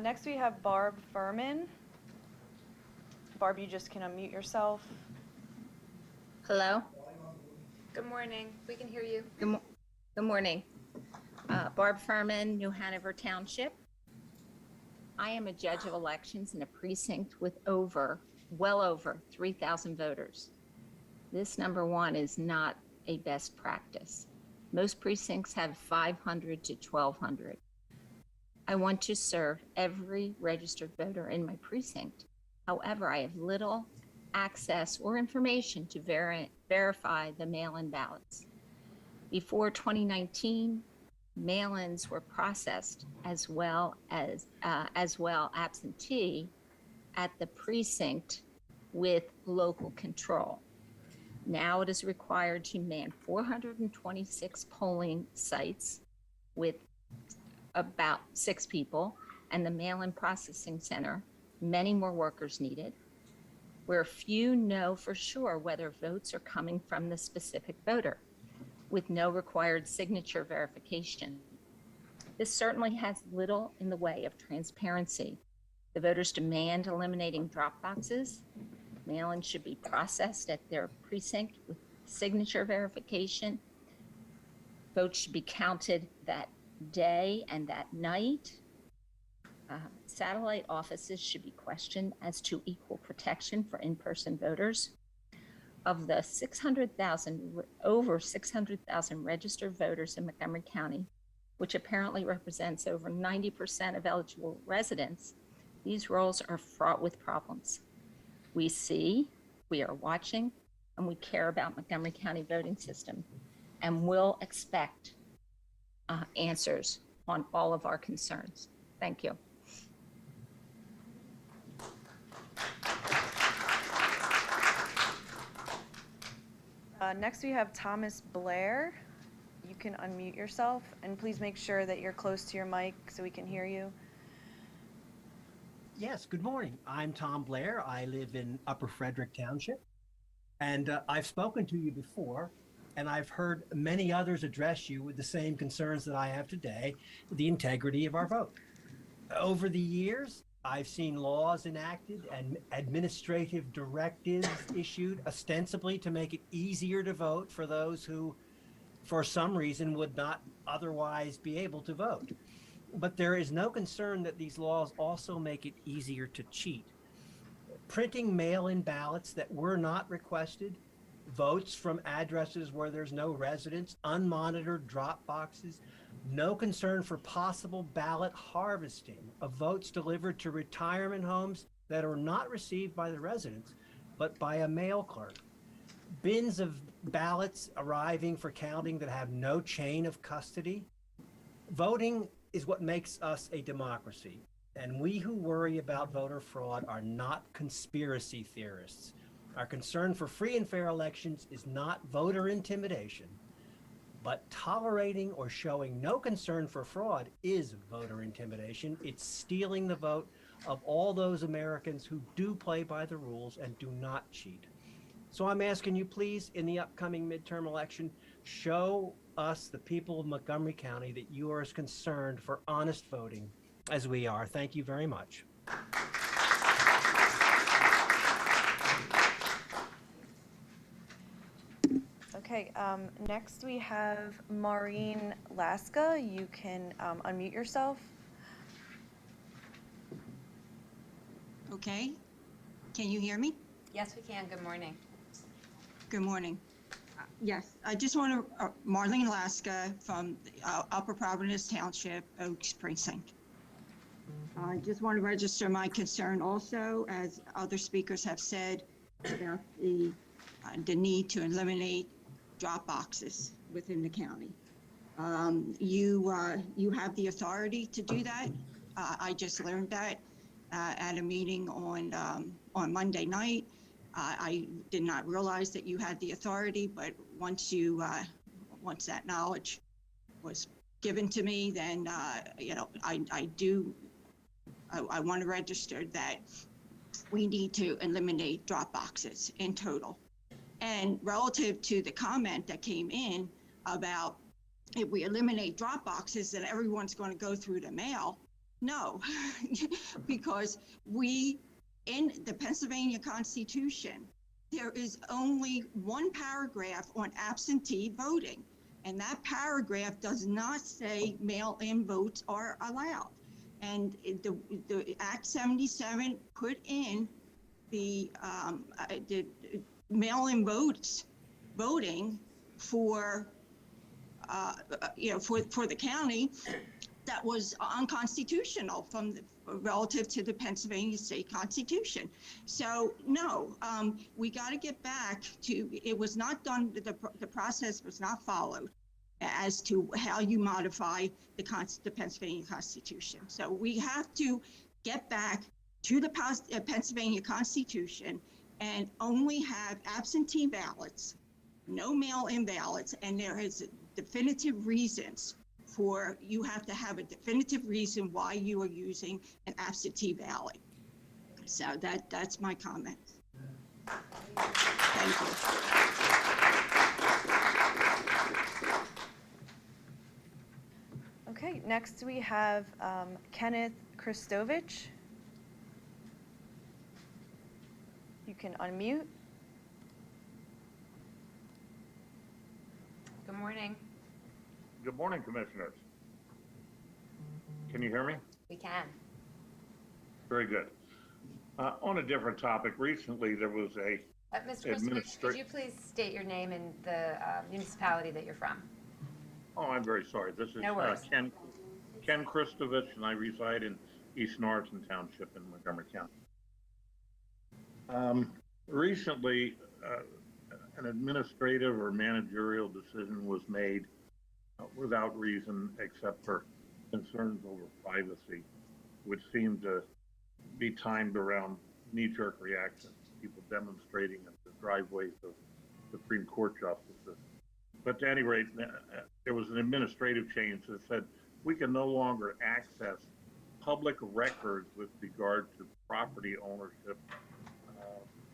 Next, we have Barb Furman. Barb, you just can unmute yourself. Hello. Good morning. We can hear you. Good morning. Barb Furman, New Hanover Township. I am a judge of elections in a precinct with well over 3,000 voters. This, number one, is not a best practice. Most precincts have 500 to 1,200. I want to serve every registered voter in my precinct. However, I have little access or information to verify the mail-in ballots. Before 2019, mail-ins were processed as well absentee at the precinct with local control. Now it is required to man 426 polling sites with about 6 people, and the mail-in processing center, many more workers needed, where few know for sure whether votes are coming from the specific voter, with no required signature verification. This certainly has little in the way of transparency. The voters demand eliminating drop boxes. Mail-in should be processed at their precinct with signature verification. Votes should be counted that day and that night. Satellite offices should be questioned as to equal protection for in-person voters. Of the over 600,000 registered voters in Montgomery County, which apparently represents over 90% of eligible residents, these rolls are fraught with problems. We We are watching, and we care about Montgomery County voting system, and will expect answers on all of our concerns. Thank you. Next, we have Thomas Blair. You can unmute yourself, and please make sure that you're close to your mic so we can hear you. Yes, good morning. I'm Tom Blair. I live in Upper Frederick Township, and I've spoken to you before, and I've heard many others address you with the same concerns that I have today, the integrity of our vote. Over the years, I've seen laws enacted and administrative directives issued ostensibly to make it easier to vote for those who, for some reason, would not otherwise be able to vote. But there is no concern that these laws also make it easier to cheat. Printing mail-in ballots that were not requested, votes from addresses where there's no residence, unmonitored drop boxes, no concern for possible ballot harvesting of votes delivered to retirement homes that are not received by the residents, but by a mail clerk. Bins of ballots arriving for counting that have no chain of custody. Voting is what makes us a democracy, and we who worry about voter fraud are not conspiracy theorists. Our concern for free and fair elections is not voter intimidation, but tolerating or showing no concern for fraud is voter intimidation. It's stealing the vote of all those Americans who do play by the rules and do not cheat. So I'm asking you, please, in the upcoming midterm election, show us, the people of Montgomery County, that you are as concerned for honest voting as we are. Thank you very much. Okay, next we have Maureen Laska. You can unmute yourself. Okay, can you hear me? Yes, we can. Good morning. Good morning. Yes, I just want to, Marlene Laska from Upper Providence Township, Oaks Precinct. I just want to register my concern also, as other speakers have said, about the need to eliminate drop boxes within the county. You have the authority to do that. I just learned that at a meeting on Monday night. I did not realize that you had the authority, but once that knowledge was given to me, then I want to register that we need to eliminate drop boxes in total. And relative to the comment that came in about if we eliminate drop boxes, then everyone's going to go through the mail. No, because in the Pennsylvania Constitution, there is only one paragraph on absentee voting, and that paragraph does not say mail-in votes are allowed. And the Act 77 put in the mail-in voting for the county that was unconstitutional relative to the Pennsylvania state constitution. So no, we got to get back to, it was not done, the process was not followed as to how you modify the Pennsylvania Constitution. So we have to get back to the Pennsylvania Constitution and only have absentee ballots, no mail-in ballots, and there is definitive reasons for, you have to have a definitive reason why you are using an absentee ballot. So that's my comment. Thank you. Okay, next we have Kenneth Christovich. You can unmute. Good morning. Good morning, Commissioners. Can you hear me? We can. Very good. On a different topic, recently there was a Mr. Christovich, could you please state your name and the municipality that you're from? Oh, I'm very sorry. This is No worries. Ken Christovich, and I reside in East Norriton Township in Montgomery County. recently, an administrative or managerial decision was made without reason except for concerns over privacy, which seemed to be timed around knee-jerk reactions, people demonstrating at the driveways of Supreme Court justices. But at any rate, there was an administrative change that said we can no longer access public records with regard to property ownership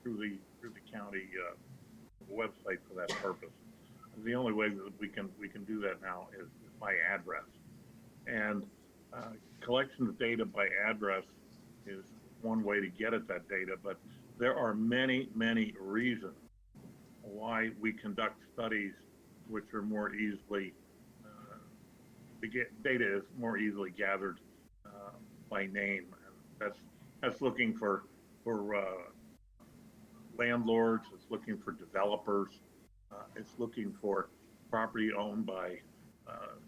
through the county website for that purpose. The only way that we can do that now is by address, and collection of data by address is one way to get at that data. But there are many reasons why we conduct studies which are more easily data is more easily gathered by name, and that's looking for landlords, it's looking for developers, it's looking for property owned by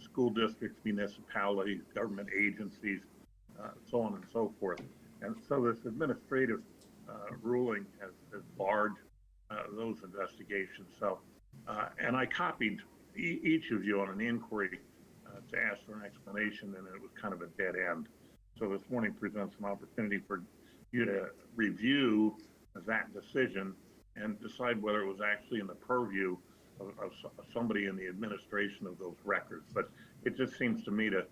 school districts, municipalities, government agencies, so on and so forth. And so this administrative ruling has barred those investigations. So, and I copied each of you on an inquiry to ask for an explanation, and it was kind of a dead end. So this morning presents an opportunity for you to review that decision and decide whether it was actually in the purview of somebody in the administration of those records. But it just seems to me to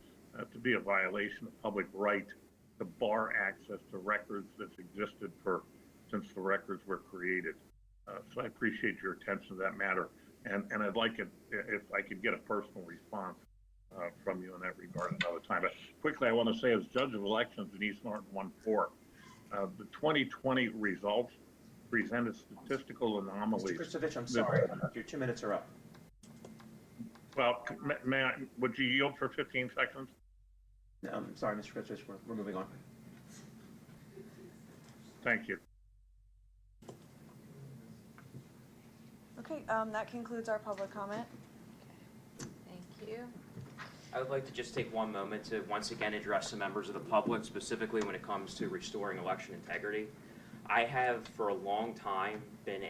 be a violation of public right to bar access to records that's existed since the records were created. So I appreciate your attention to that matter, and I'd like it if I could get a personal response from you in that regard another time. But quickly, I want to say, as judge of elections in East Norton 1-4, the 2020 results presented statistical anomalies. Mr. Kristovich, I'm sorry, your 2 minutes are up. Well, would you yield for 15 seconds? No, I'm sorry, Mr. Kristovich, we're moving on. Thank you. Okay, that concludes our public comment. Thank you. I would like to just take one moment to once again address the members of the public, specifically when it comes to restoring election integrity. I have for a long time been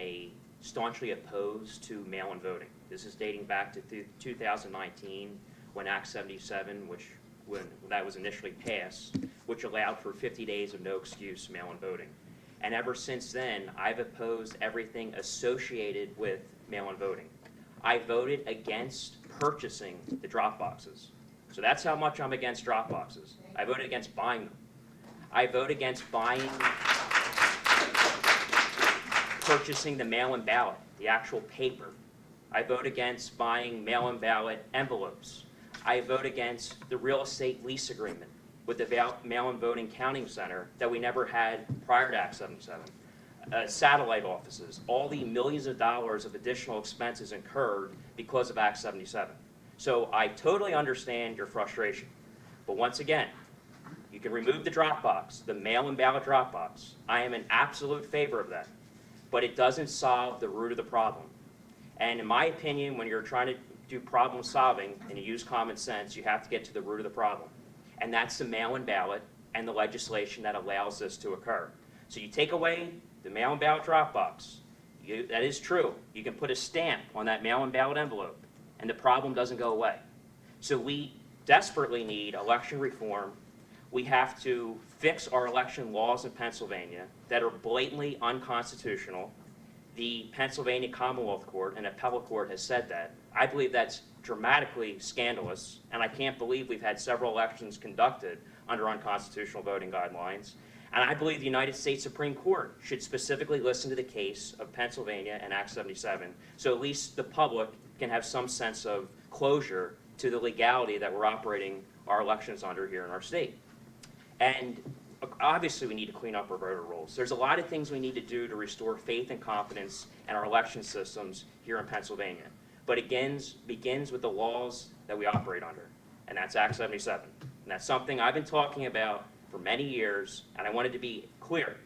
staunchly opposed to mail-in voting. This is dating back to 2019 when Act 77, when that was initially passed, which allowed for 50 days of no excuse mail-in voting. And ever since then, I've opposed everything associated with mail-in voting. I voted against purchasing the drop boxes. So that's how much I'm against drop boxes. I voted against buying them. I vote against purchasing the mail-in ballot, the actual paper. I vote against buying mail-in ballot envelopes. I vote against the real estate lease agreement with the mail-in voting counting center that we never had prior to Act 77. Satellite offices, all the millions of dollars of additional expenses incurred because of Act 77. So I totally understand your frustration. But once again, you can remove the drop box, the mail-in ballot drop box. I am in absolute favor of that. But it doesn't solve the root of the problem. And in my opinion, when you're trying to do problem solving and you use common sense, you have to get to the root of the problem. And that's the mail-in ballot and the legislation that allows this to occur. So you take away the mail-in ballot drop box. That is true. You can put a stamp on that mail-in ballot envelope, and the problem doesn't go away. So we desperately need election reform. We have to fix our election laws in Pennsylvania that are blatantly unconstitutional. The Pennsylvania Commonwealth Court and Appellate Court has said that. I believe that's dramatically scandalous, and I can't believe we've had several elections conducted under unconstitutional voting guidelines. And I believe the United States Supreme Court should specifically listen to the case of Pennsylvania and Act 77, so at least the public can have some sense of closure to the legality that we're operating our elections under here in our state. And obviously we need to clean up our voter rolls. There's a lot of things we need to do to restore faith and confidence in our election systems here in Pennsylvania. But it begins with the laws that we operate under, and that's Act 77. And that's something I've been talking about for many years, and I wanted to be clear.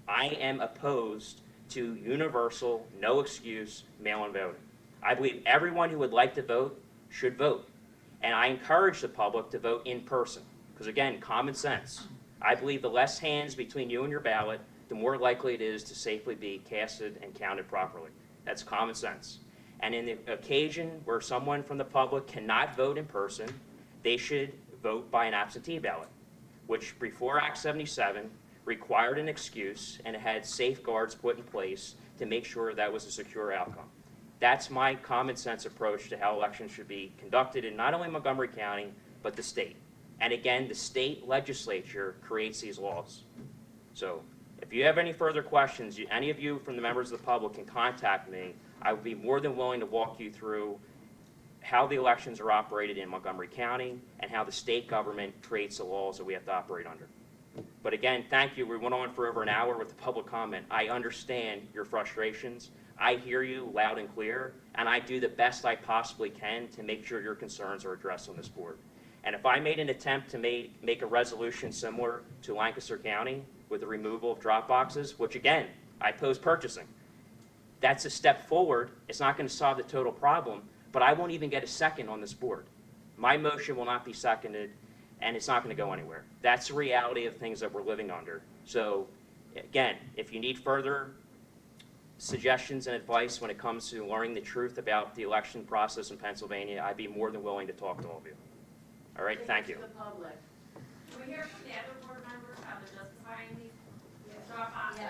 I am opposed to universal, no excuse mail-in voting. I believe everyone who would like to vote should vote. And I encourage the public to vote in person, because again, common sense. I believe the less hands between you and your ballot, the more likely it is to safely be casted and counted properly. That's common sense. And in the occasion where someone from the public cannot vote in person, they should vote by an absentee ballot, which before Act 77 required an excuse and it had safeguards put in place to make sure that was a secure outcome. That's my common sense approach to how elections should be conducted in not only Montgomery County, but the state. And again, the state legislature creates these laws. So if you have any further questions, any of you from the members of the public can contact me. I would be more than willing to walk you through how the elections are operated in Montgomery County and how the state government creates the laws that we have to operate under. But again, thank you. We went on for over an hour with the public comment. I understand your frustrations. I hear you loud and clear, and I do the best I possibly can to make sure your concerns are addressed on this board. And if I made an attempt to make a resolution similar to Lancaster County with the removal of drop boxes, which again, I oppose purchasing, that's a step forward. It's not going to solve the total problem, but I won't even get a second on this board. My motion will not be seconded, and it's not going to go anywhere. That's the reality of things that we're living under. So again, if you need further suggestions and advice when it comes to learning the truth about the election process in Pennsylvania, I'd be more than willing to talk to all of you. All right, thank you. To the public. Can we hear from the other board members how they're justifying these drop boxes?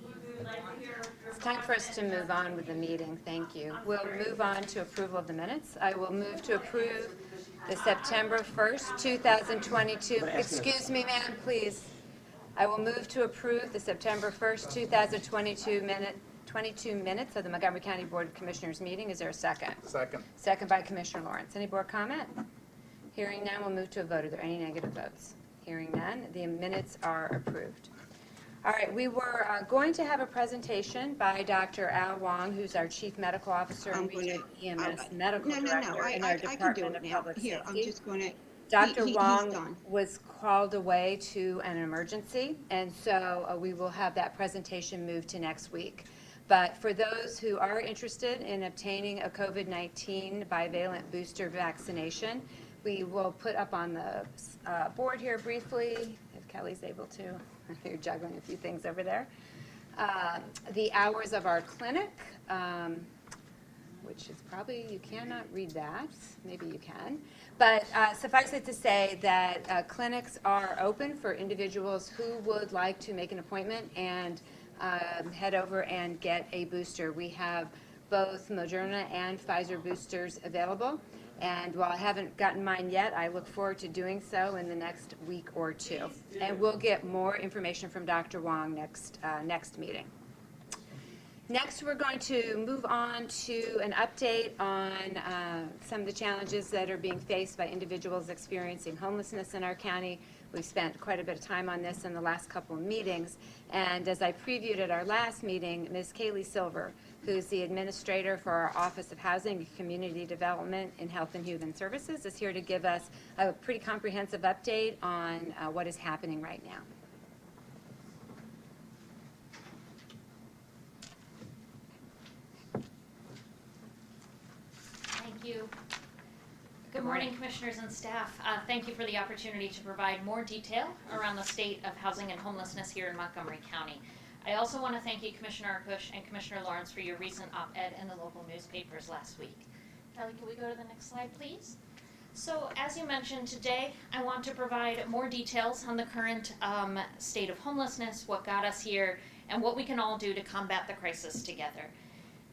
We would like to hear your It's time for us to move on with the meeting. Thank you. We'll move on to approval of the minutes. I will move to approve the September 1st, 2022. Excuse me, ma'am, please. I will move to approve the September 1st, 2022 minutes of the Montgomery County Board of Commissioners meeting. Is there a second? Second. Second by Commissioner Lawrence. Any board comment? Hearing none, we'll move to a vote. Are there any negative votes? Hearing none, the minutes are approved. All right, we were going to have a presentation by Dr. Al Wong, who's our Chief Medical Officer and Regional EMS Medical Director in our Department of Public Safety. Here, I'm just going to. Dr. He's Wong gone. was called away to an emergency, and so we will have that presentation moved to next week. But for those who are interested in obtaining a COVID-19 bivalent booster vaccination, we will put up on the board here briefly, if Kelly's able to. You're juggling a few things over there. The hours of our clinic, which is probably, you cannot read that. Maybe you can. But suffice it to say that clinics are open for individuals who would like to make an appointment and head over and get a booster. We have both Moderna and Pfizer boosters available. And while I haven't gotten mine yet, I look forward to doing so in the next week or two. And we'll get more information from Dr. Wong next meeting. Next, we're going to move on to an update on some of the challenges that are being faced by individuals experiencing homelessness in our county. We've spent quite a bit of time on this in the last couple of meetings. And as I previewed at our last meeting, Ms. Kayleigh Silver, who's the administrator for our Office of Housing and Community Development in Health and Human Services, is here to give us a pretty comprehensive update on what is happening right now. Thank you. Good morning, Commissioners and staff. Thank you for the opportunity to provide more detail around the state of housing and homelessness here in Montgomery County. I also want to thank you, Commissioner Arkoosh and Commissioner Lawrence, for your recent op-ed in the local newspapers last week. Kelly, can we go to the next slide, please? So, as you mentioned today, I want to provide more details on the current state of homelessness, what got us here, and what we can all do to combat the crisis together.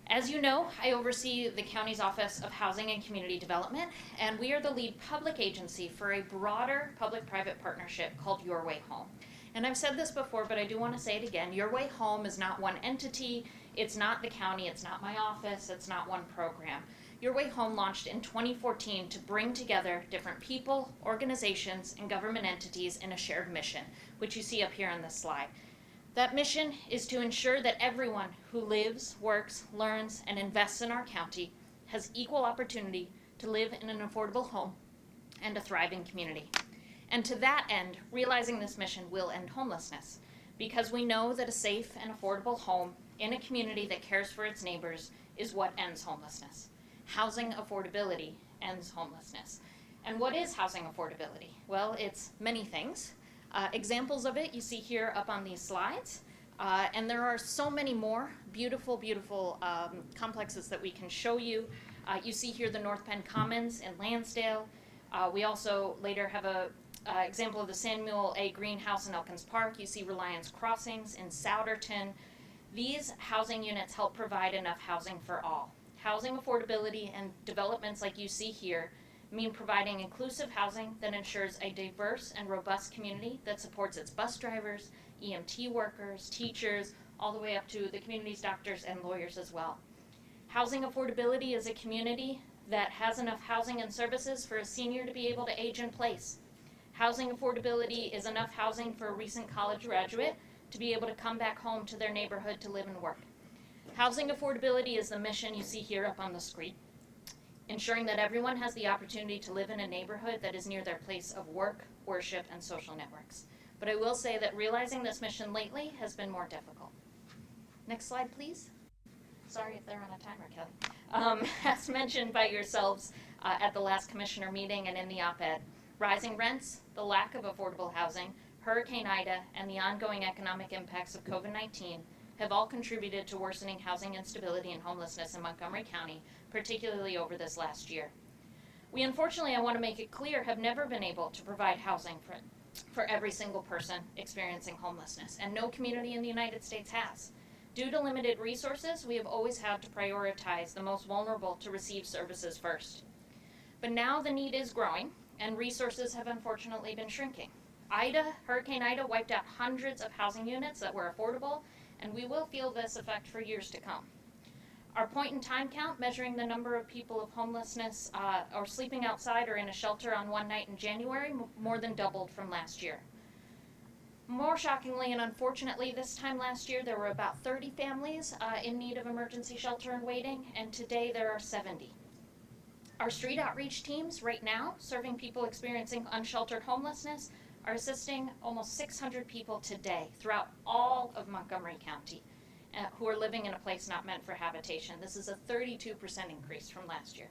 As you know, I oversee the county's Office of Housing and Community Development, and we are the lead public agency for a broader public-private partnership called Your Way Home. And I've said this before, but I do want to say it again. Your Way Home is not one entity, it's not the county, it's not my office, it's not one program. Your Way Home launched in 2014 to bring together different people, organizations, and government entities in a shared mission, which you see up here on this slide. That mission is to ensure that everyone who lives, works, learns, and invests in our county has equal opportunity to live in an affordable home and a thriving community. And to that end, realizing this mission will end homelessness, because we know that a safe and affordable home in a community that cares for its neighbors is what ends homelessness. Housing affordability ends homelessness. And what is housing affordability? Well, it's many things. Examples of it you see here up on these slides. And there are so many more beautiful, beautiful complexes that we can show you. You see here the North Penn Commons in Lansdale. We also later have a example of the Samuel A. Greenhouse in Elkins Park. You see Reliance Crossings in Souderton. These housing units help provide enough housing for all. Housing affordability and developments like you see here mean providing inclusive housing that ensures a diverse and robust community that supports its bus drivers, EMT workers, teachers, all the way up to the community's doctors and lawyers as well. Housing affordability is a community that has enough housing and services for a senior to be able to age in place. Housing affordability is enough housing for a recent college graduate to be able to come back home to their neighborhood to live and work. Housing affordability is the mission you see here up on the screen, ensuring that everyone has the opportunity to live in a neighborhood that is near their place of work, worship, and social networks. But I will say that realizing this mission lately has been more difficult. Next slide, please. Sorry if they're on a timer, Kelly. As mentioned by yourselves at the last commissioner meeting and in the op-ed, rising rents, the lack of affordable housing, Hurricane Ida, and the ongoing economic impacts of COVID-19 have all contributed to worsening housing instability and homelessness in Montgomery County, particularly over this last year. We unfortunately, I want to make it clear, have never been able to provide housing for every single person experiencing homelessness, and no community in the United States has. Due to limited resources, we have always had to prioritize the most vulnerable to receive services first. But now the need is growing, and resources have unfortunately been shrinking. Hurricane Ida wiped out hundreds of housing units that were affordable, and we will feel this effect for years to come. Our point-in-time count, measuring the number of people of homelessness or sleeping outside or in a shelter on one night in January, more than doubled from last year. More shockingly and unfortunately, this time last year there were about 30 families in need of emergency shelter and waiting, and today there are 70. Our street outreach teams right now, serving people experiencing unsheltered homelessness, are assisting almost 600 people today throughout all of Montgomery County who are living in a place not meant for habitation. This is a 32% increase from last year.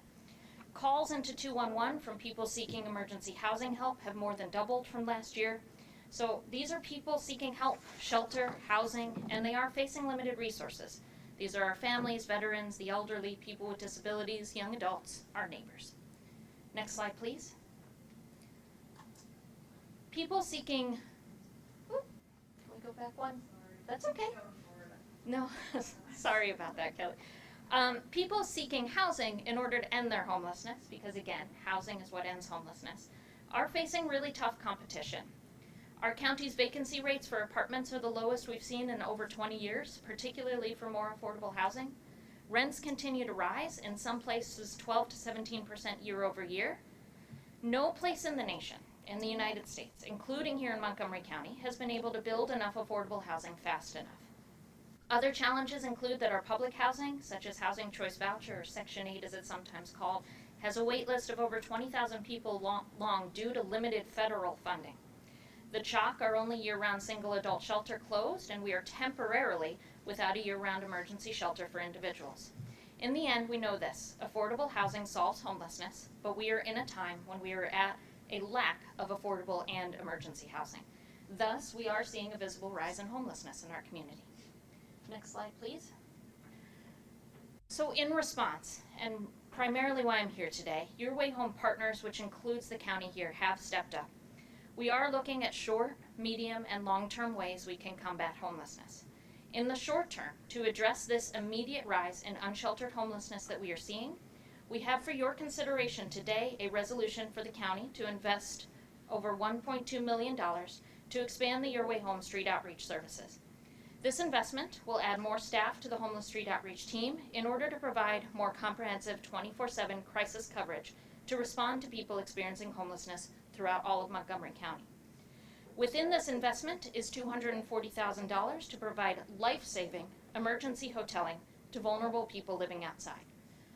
Calls into 211 from people seeking emergency housing help have more than doubled from last year. So these are people seeking help, shelter, housing, and they are facing limited resources. These are our families, veterans, the elderly, people with disabilities, young adults, our neighbors. Next slide, please. People seeking, can we go back one? That's okay. No, sorry about that, Kelly. People seeking housing in order to end their homelessness, because again, housing is what ends homelessness, are facing really tough competition. Our county's vacancy rates for apartments are the lowest we've seen in over 20 years, particularly for more affordable housing. Rents continue to rise, in some places 12 to 17% year over year. No place in the nation, in the United States, including here in Montgomery County, has been able to build enough affordable housing fast enough. Other challenges include that our public housing, such as Housing Choice Voucher, or Section 8 as it's sometimes called, has a wait list of over 20,000 people long due to limited federal funding. The CHOC, our only year-round single adult shelter, closed, and we are temporarily without a year-round emergency shelter for individuals. In the end, we know this: affordable housing solves homelessness, but we are in a time when we are at a lack of affordable and emergency housing. Thus, we are seeing a visible rise in homelessness in our community. Next slide, please. So in response, and primarily why I'm here today, Your Way Home partners, which includes the county here, have stepped up. We are looking at short, medium, and long-term ways we can combat homelessness. In the short term, to address this immediate rise in unsheltered homelessness that we are seeing, we have for your consideration today a resolution for the county to invest over $1.2 million to expand the Your Way Home street outreach services. This investment will add more staff to the homeless street outreach team in order to provide more comprehensive 24/7 crisis coverage to respond to people experiencing homelessness throughout all of Montgomery County. Within this investment is $240,000 to provide life-saving emergency hoteling to vulnerable people living outside.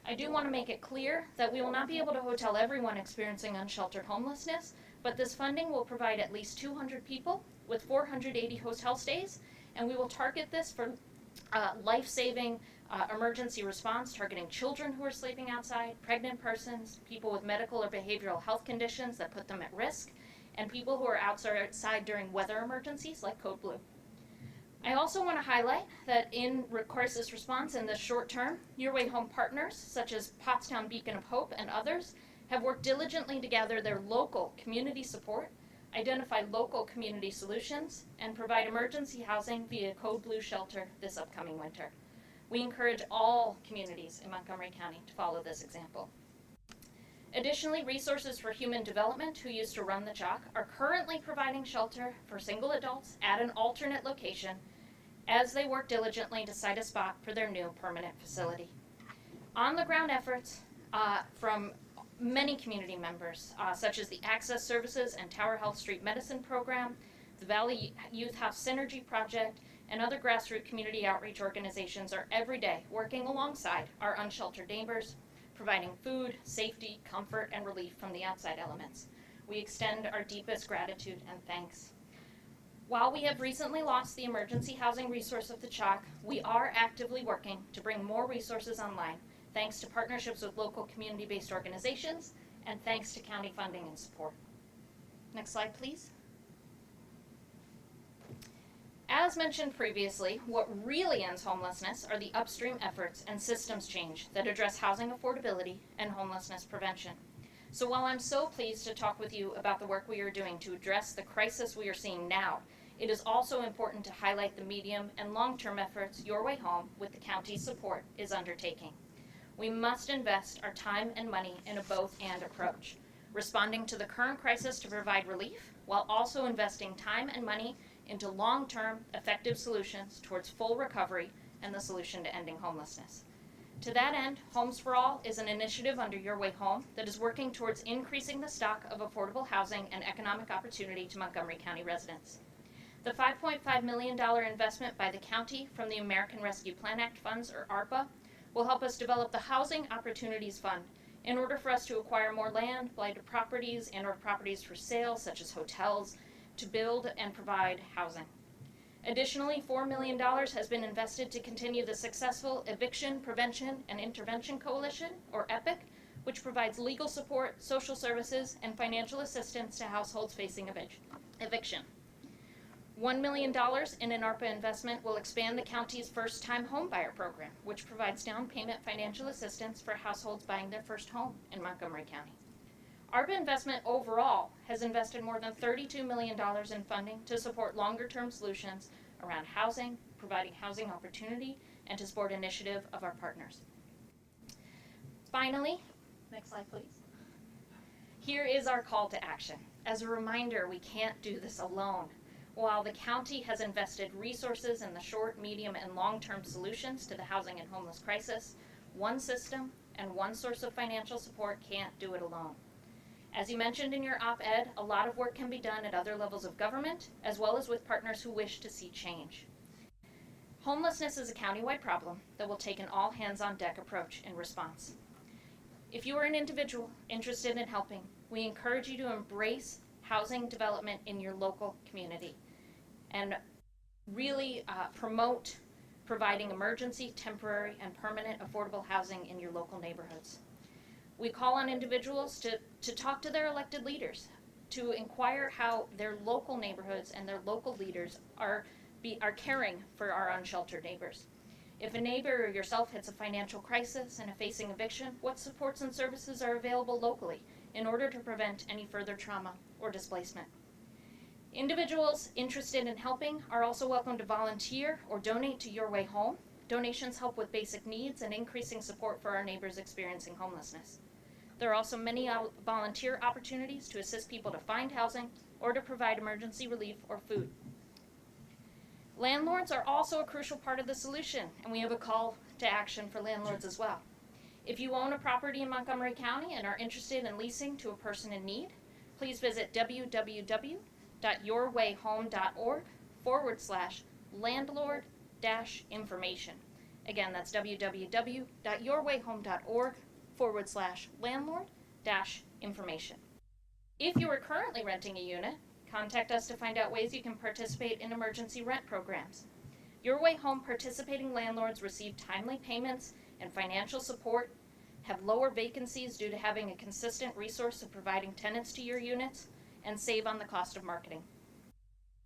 I do want to make it clear that we will not be able to hotel everyone experiencing unsheltered homelessness, but this funding will provide at least 200 people with 480 hotel stays, and we will target this for life-saving emergency response, targeting children who are sleeping outside, pregnant persons, people with medical or behavioral health conditions that put them at risk, and people who are outside during weather emergencies like Code Blue. I also want to highlight that in crisis response in the short term, Your Way Home partners, such as Pottstown Beacon of Hope and others, have worked diligently to gather their local community support, identify local community solutions, and provide emergency housing via Code Blue shelter this upcoming winter. We encourage all communities in Montgomery County to follow this example. Additionally, Resources for Human Development, who used to run the CHOC, are currently providing shelter for single adults at an alternate location as they work diligently to site a spot for their new permanent facility. On-the-ground efforts from many community members, such as the Access Services and Tower Health Street Medicine Program, the Valley Youth House Synergy Project, and other grassroots community outreach organizations are every day working alongside our unsheltered neighbors, providing food, safety, comfort, and relief from the outside elements. We extend our deepest gratitude and thanks. While we have recently lost the emergency housing resource of the CHOC, we are actively working to bring more resources online, thanks to partnerships with local community-based organizations, and thanks to county funding and support. Next slide, please. As mentioned previously, what really ends homelessness are the upstream efforts and systems change that address housing affordability and homelessness prevention. So while I'm so pleased to talk with you about the work we are doing to address the crisis we are seeing now, it is also important to highlight the medium and long-term efforts Your Way Home, with the county's support, is undertaking. We must invest our time and money in a both-and approach, responding to the current crisis to provide relief, while also investing time and money into long-term, effective solutions towards full recovery and the solution to ending homelessness. To that end, Homes for All is an initiative under Your Way Home that is working towards increasing the stock of affordable housing and economic opportunity to Montgomery County residents. The $5.5 million investment by the county from the American Rescue Plan Act funds, or ARPA, will help us develop the Housing Opportunities Fund in order for us to acquire more land, blighted properties, and/or properties for sale, such as hotels, to build and provide housing. Additionally, $4 million has been invested to continue the successful Eviction Prevention and Intervention Coalition, or EPIC, which provides legal support, social services, and financial assistance to households facing eviction. $1 million in an ARPA investment will expand the county's first-time homebuyer program, which provides down payment financial assistance for households buying their first home in Montgomery County. ARPA investment overall has invested more than $32 million in funding to support longer-term solutions around housing, providing housing opportunity, and to support initiative of our partners. Finally, next slide please. Here is our call to action. As a reminder, we can't do this alone. While the county has invested resources in the short, medium, and long-term solutions to the housing and homeless crisis, one system and one source of financial support can't do it alone. As you mentioned in your op-ed, a lot of work can be done at other levels of government, as well as with partners who wish to see change. Homelessness is a countywide problem that will take an all-hands-on-deck approach in response. If you are an individual interested in helping, we encourage you to embrace housing development in your local community and really promote providing emergency, temporary, and permanent affordable housing in your local neighborhoods. We call on individuals to talk to their elected leaders, to inquire how their local neighborhoods and their local leaders are caring for our unsheltered neighbors. If a neighbor or yourself hits a financial crisis and are facing eviction, what supports and services are available locally in order to prevent any further trauma or displacement? Individuals interested in helping are also welcome to volunteer or donate to Your Way Home. Donations help with basic needs and increasing support for our neighbors experiencing homelessness. There are also many volunteer opportunities to assist people to find housing or to provide emergency relief or food. Landlords are also a crucial part of the solution, and we have a call to action for landlords as well. If you own a property in Montgomery County and are interested in leasing to a person in need, please visit www.yourwayhome.org/landlord-information. Again, that's www.yourwayhome.org/landlord-information. If you are currently renting a unit, contact us to find out ways you can participate in emergency rent programs. Your Way Home participating landlords receive timely payments and financial support, have lower vacancies due to having a consistent resource of providing tenants to your units, and save on the cost of marketing.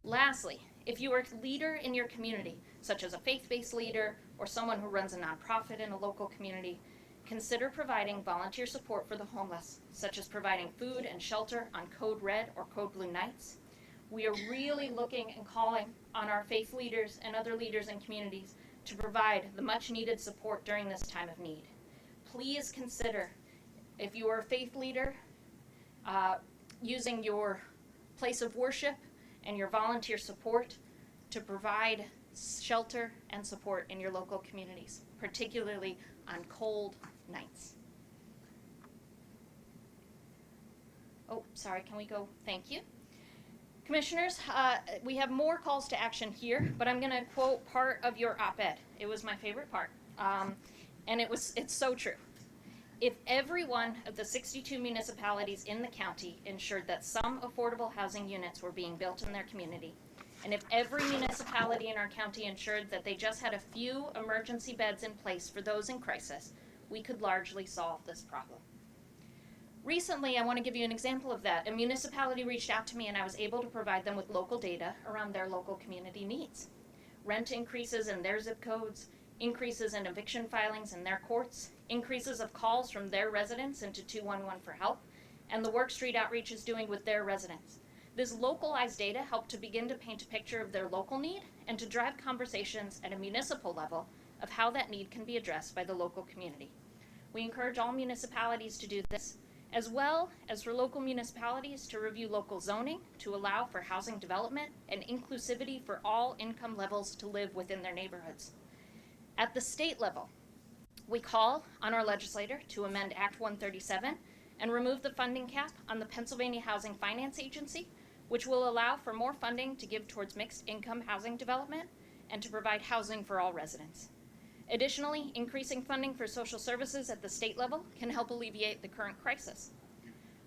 Lastly, if you are a leader in your community, such as a faith-based leader or someone who runs a nonprofit in a local community, consider providing volunteer support for the homeless, such as providing food and shelter on Code Red or Code Blue nights. We are really looking and calling on our faith leaders and other leaders in communities to provide the much needed support during this time of need. Please consider, if you are a faith leader, using your place of worship and your volunteer support to provide shelter and support in your local communities, particularly on cold nights. Oh, sorry, can we go? Thank you. Commissioners, we have more calls to action here, but I'm going to quote part of your op-ed. It was my favorite part, and it's so true. If every one of the 62 municipalities in the county ensured that some affordable housing units were being built in their community, and if every municipality in our county ensured that they just had a few emergency beds in place for those in crisis, we could largely solve this problem. Recently, I want to give you an example of that. A municipality reached out to me and I was able to provide them with local data around their local community needs. Rent increases in their zip codes, increases in eviction filings in their courts, increases of calls from their residents into 211 for help, and the work street outreach is doing with their residents. This localized data helped to begin to paint a picture of their local need and to drive conversations at a municipal level of how that need can be addressed by the local community. We encourage all municipalities to do this, as well as for local municipalities to review local zoning to allow for housing development and inclusivity for all income levels to live within their neighborhoods. At the state level, we call on our legislator to amend Act 137 and remove the funding cap on the Pennsylvania Housing Finance Agency, which will allow for more funding to give towards mixed income housing development and to provide housing for all residents. Additionally, increasing funding for social services at the state level can help alleviate the current crisis.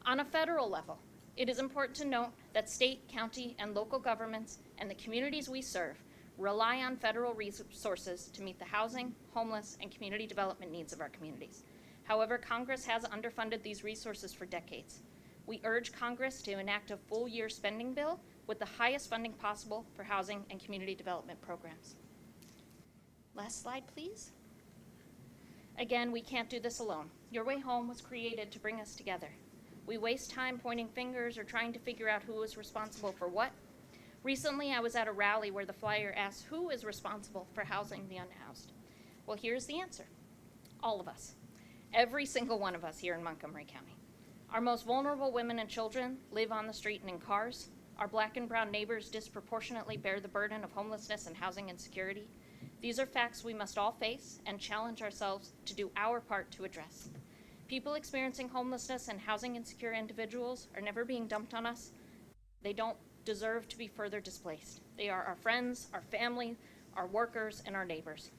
On a federal level, it is important to note that state, county, and local governments and the communities we serve rely on federal resources to meet the housing, homeless, and community development needs of our communities. However, Congress has underfunded these resources for decades. We urge Congress to enact a full-year spending bill with the highest funding possible for housing and community development programs. Last slide, please. Again, we can't do this alone. Your Way Home was created to bring us together. We waste time pointing fingers or trying to figure out who is responsible for what. Recently, I was at a rally where the flyer asked who is responsible for housing the unhoused. Well, here's the answer. All of us. Every single one of us here in Montgomery County. Our most vulnerable women and children live on the street and in cars. Our black and brown neighbors disproportionately bear the burden of homelessness and housing insecurity. These are facts we must all face and challenge ourselves to do our part to address. People experiencing homelessness and housing insecure individuals are never being dumped on us. They don't deserve to be further displaced. They are our friends, our family, our workers, and our neighbors.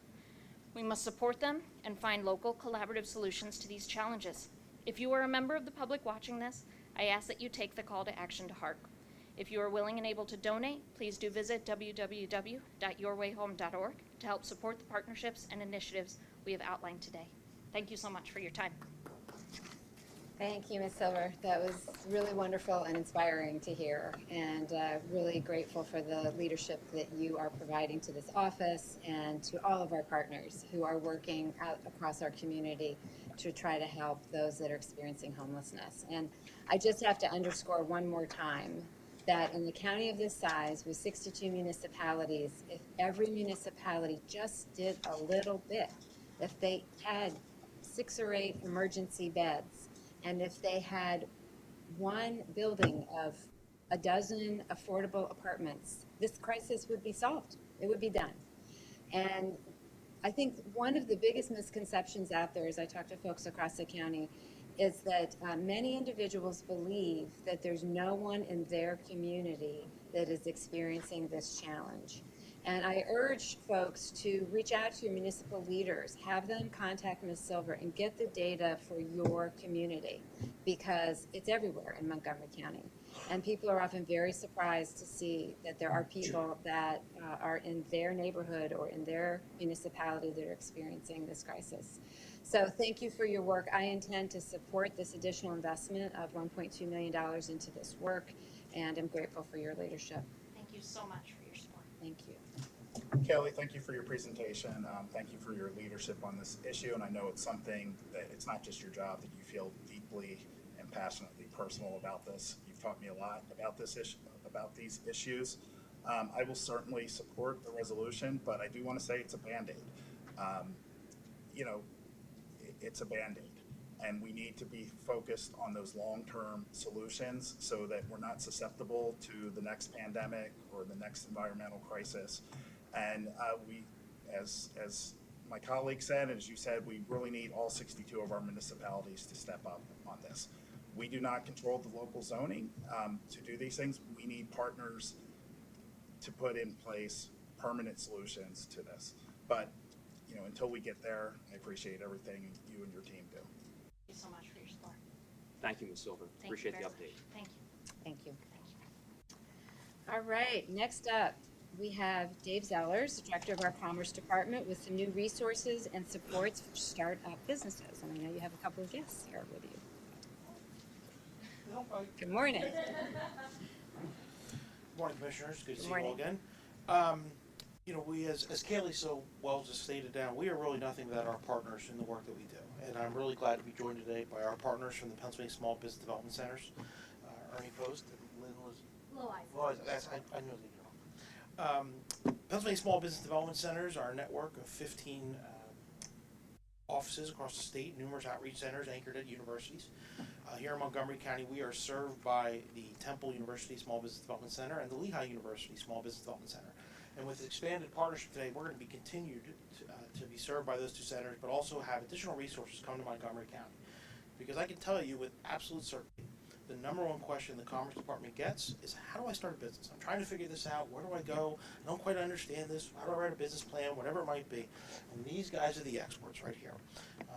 We must support them and find local collaborative solutions to these challenges. If you are a member of the public watching this, I ask that you take the call to action to heart. If you are willing and able to donate, please do visit www.yourwayhome.org to help support the partnerships and initiatives we have outlined today. Thank you so much for your time. Thank you, Ms. Silver. That was really wonderful and inspiring to hear, and really grateful for the leadership that you are providing to this office and to all of our partners who are working out across our community to try to help those that are experiencing homelessness. And I just have to underscore one more time that in the county of this size with 62 municipalities, if every municipality just did a little bit, if they had 6 or 8 emergency beds, and if they had one building of a dozen affordable apartments, this crisis would be solved. It would be done. And I think one of the biggest misconceptions out there as I talk to folks across the county is that many individuals believe that there's no one in their community that is experiencing this challenge. And I urge folks to reach out to your municipal leaders, have them contact Ms. Silver and get the data for your community, because it's everywhere in Montgomery County. And people are often very surprised to see that there are people that are in their neighborhood or in their municipality that are experiencing this crisis. So thank you for your work. I intend to support this additional investment of $1.2 million into this work, and I'm grateful for your leadership. Thank you so much for your support. Thank you. Kayleigh, thank you for your presentation. Thank you for your leadership on this issue, and I know it's something that it's not just your job, that you feel deeply and passionately personal about this. You've taught me a lot about this issue, about these issues. I will certainly support the resolution, but I do want to say it's a Band-Aid. You know, it's a Band-Aid, and we need to be focused on those long-term solutions so that we're not susceptible to the next pandemic or the next environmental crisis. And we, as my colleague said, and as you said, we really need all 62 of our municipalities to step up on this. We do not control the local zoning to do these things. We need partners to put in place permanent solutions to this. But, you know, until we get there, I appreciate everything you and your team do. Thank you so much for your support. Thank you, Ms. Silver. Thank you Appreciate the very update. much. Thank you. Thank you. All right, next up, we have Dave Zellers, Director of our Commerce Department, with some new resources and supports for startup businesses. And I know you have a couple of guests here with you. Good morning. Good morning, Commissioners. Good to see you all morning. again. You know, we, as Kayleigh so well just stated down, we are really nothing without our partners in the work that we do. And I'm really glad to be joined today by our partners from the Pennsylvania Small Business Development Centers, Ernie Post and Lynn Loaiza. That's, I knew they were. Pennsylvania Small Business Development Centers are a network of 15 offices across the state, numerous outreach centers anchored at universities. Here in Montgomery County, we are served by the Temple University Small Business Development Center and the Lehigh University Small Business Development Center. And with the expanded partnership today, we're going to be continued to be served by those two centers, but also have additional resources come to Montgomery County. Because I can tell you with absolute certainty, the number one question the Commerce Department gets is, how do I start a business? I'm trying to figure this out. Where do I go? I don't quite understand this. How do I write a business plan? Whatever it might be. And these guys are the experts right here.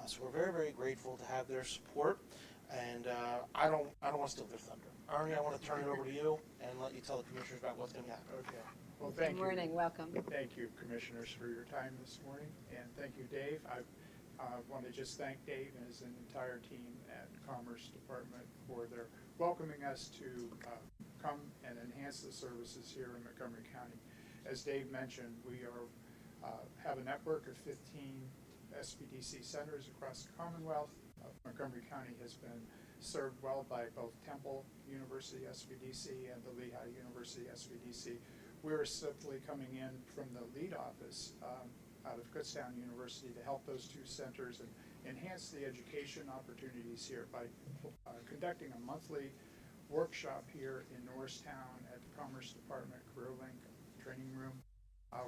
So we're very, very grateful to have their support. And I don't want to steal their thunder. Ernie, I want to turn it over to you and let you tell the commissioners about what's going to happen. Okay. Well, Good thank you. morning, welcome. Thank you, Commissioners, for your time this morning, and thank you, Dave. I want to just thank Dave and his entire team at Commerce Department for their welcoming us to come and enhance the services here in Montgomery County. As Dave mentioned, we have a network of 15 SBDC centers across the Commonwealth. Montgomery County has been served well by both Temple University SBDC and the Lehigh University SBDC. We're simply coming in from the lead office out of Kutztown University to help those two centers and enhance the education opportunities here by conducting a monthly workshop here in Norristown at the Commerce Department Career Link training room,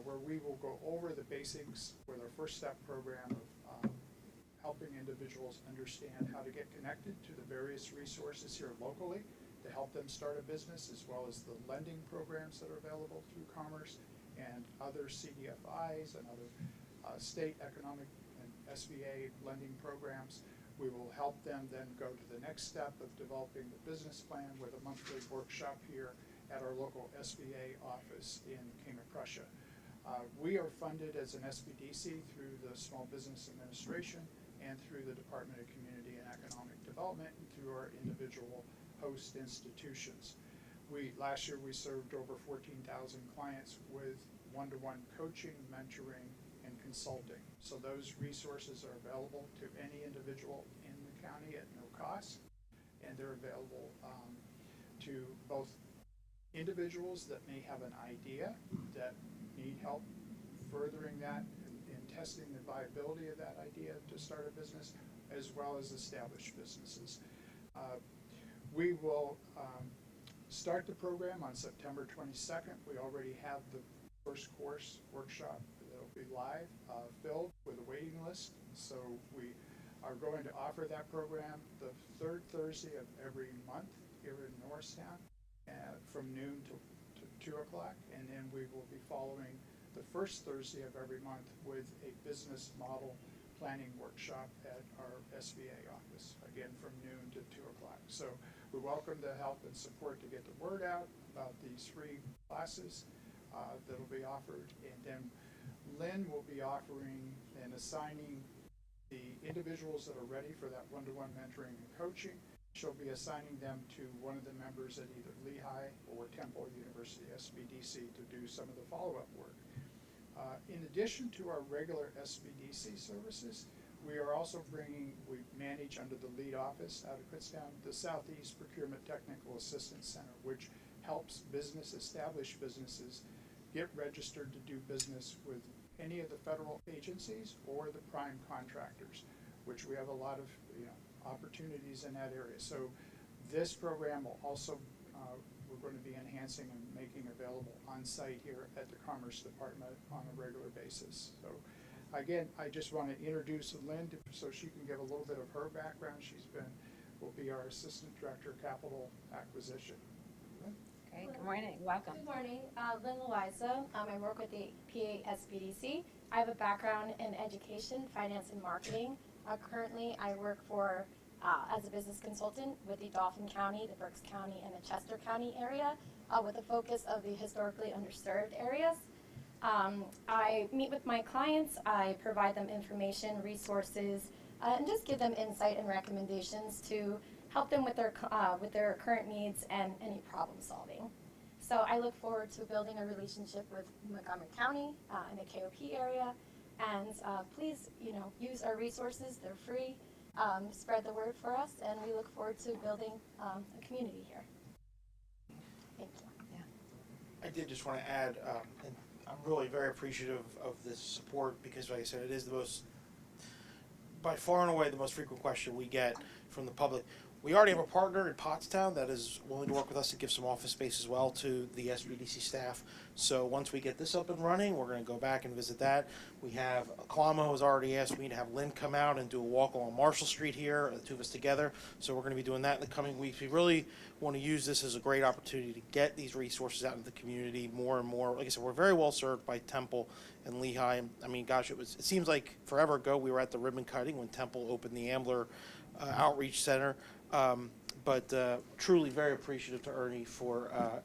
where we will go over the basics with our first step program of helping individuals understand how to get connected to the various resources here locally to help them start a business, as well as the lending programs that are available through Commerce and other CDFIs and other state economic and SBA lending programs. We will help them then go to the next step of developing the business plan with a monthly workshop here at our local SBA office in King of Prussia. We are funded as an SBDC through the Small Business Administration and through the Department of Community and Economic Development and through our individual host institutions. Last year we served over 14,000 clients with one-to-one coaching, mentoring, and consulting. So those resources are available to any individual in the county at no cost, and they're available to both individuals that may have an idea that need help furthering that and testing the viability of that idea to start a business, as well as established businesses. We will start the program on September 22nd. We already have the first course workshop that will be live, filled with a waiting list. So we are going to offer that program the third Thursday of every month here in Norristown from noon to 2 o'clock. And then we will be following the first Thursday of every month with a business model planning workshop at our SBA office, again from noon to 2 o'clock. So we're welcome to help and support to get the word out about these free classes that will be offered. And then Lynn will be offering and assigning the individuals that are ready for that one-to-one mentoring and coaching, She'll be assigning them to one of the members at either Lehigh or Temple University SBDC to do some of the follow-up work. In addition to our regular SBDC services, we are also we manage under the lead office out of Kutztown, the Southeast Procurement Technical Assistance Center, which helps established businesses get registered to do business with any of the federal agencies or the prime contractors, which we have a lot of opportunities in that area. So this program will also, we're going to be enhancing and making available on site here at the Commerce Department on a regular basis. So again, I just want to introduce Lynn so she can give a little bit of her background. Will be our Assistant Director of Capital Acquisition. Lynn? Okay, good morning, welcome. Good morning, Lynn Loaiza. I work with the PA SBDC. I have a background in education, finance, and marketing. Currently, I work as a business consultant with the Dauphin County, the Berks County, and the Chester County area with a focus of the historically underserved areas. I meet with my clients, I provide them information, resources, and just give them insight and recommendations to help them with their current needs and any problem solving. So I look forward to building a relationship with Montgomery County in the KOP area, and please, use our resources. They're free. Spread the word for us, and we look forward to building a community here. Thank you. I did just want to add, and I'm really very appreciative of this support because, like I said, it is by far and away the most frequent question we get from the public. We already have a partner in Pottstown that is willing to work with us to give some office space as well to the SBDC staff. So once we get this up and running, we're going to go back and visit that. We have, Kalama has already asked me to have Lynn come out and do a walk along Marshall Street here, the two of us together. So we're going to be doing that in the coming weeks. We really want to use this as a great opportunity to get these resources out into the community more and more. Like I said, we're very well served by Temple and Lehigh. I mean, gosh, it seems like forever ago we were at the ribbon cutting when Temple opened the Ambler Outreach Center. But truly very appreciative to Ernie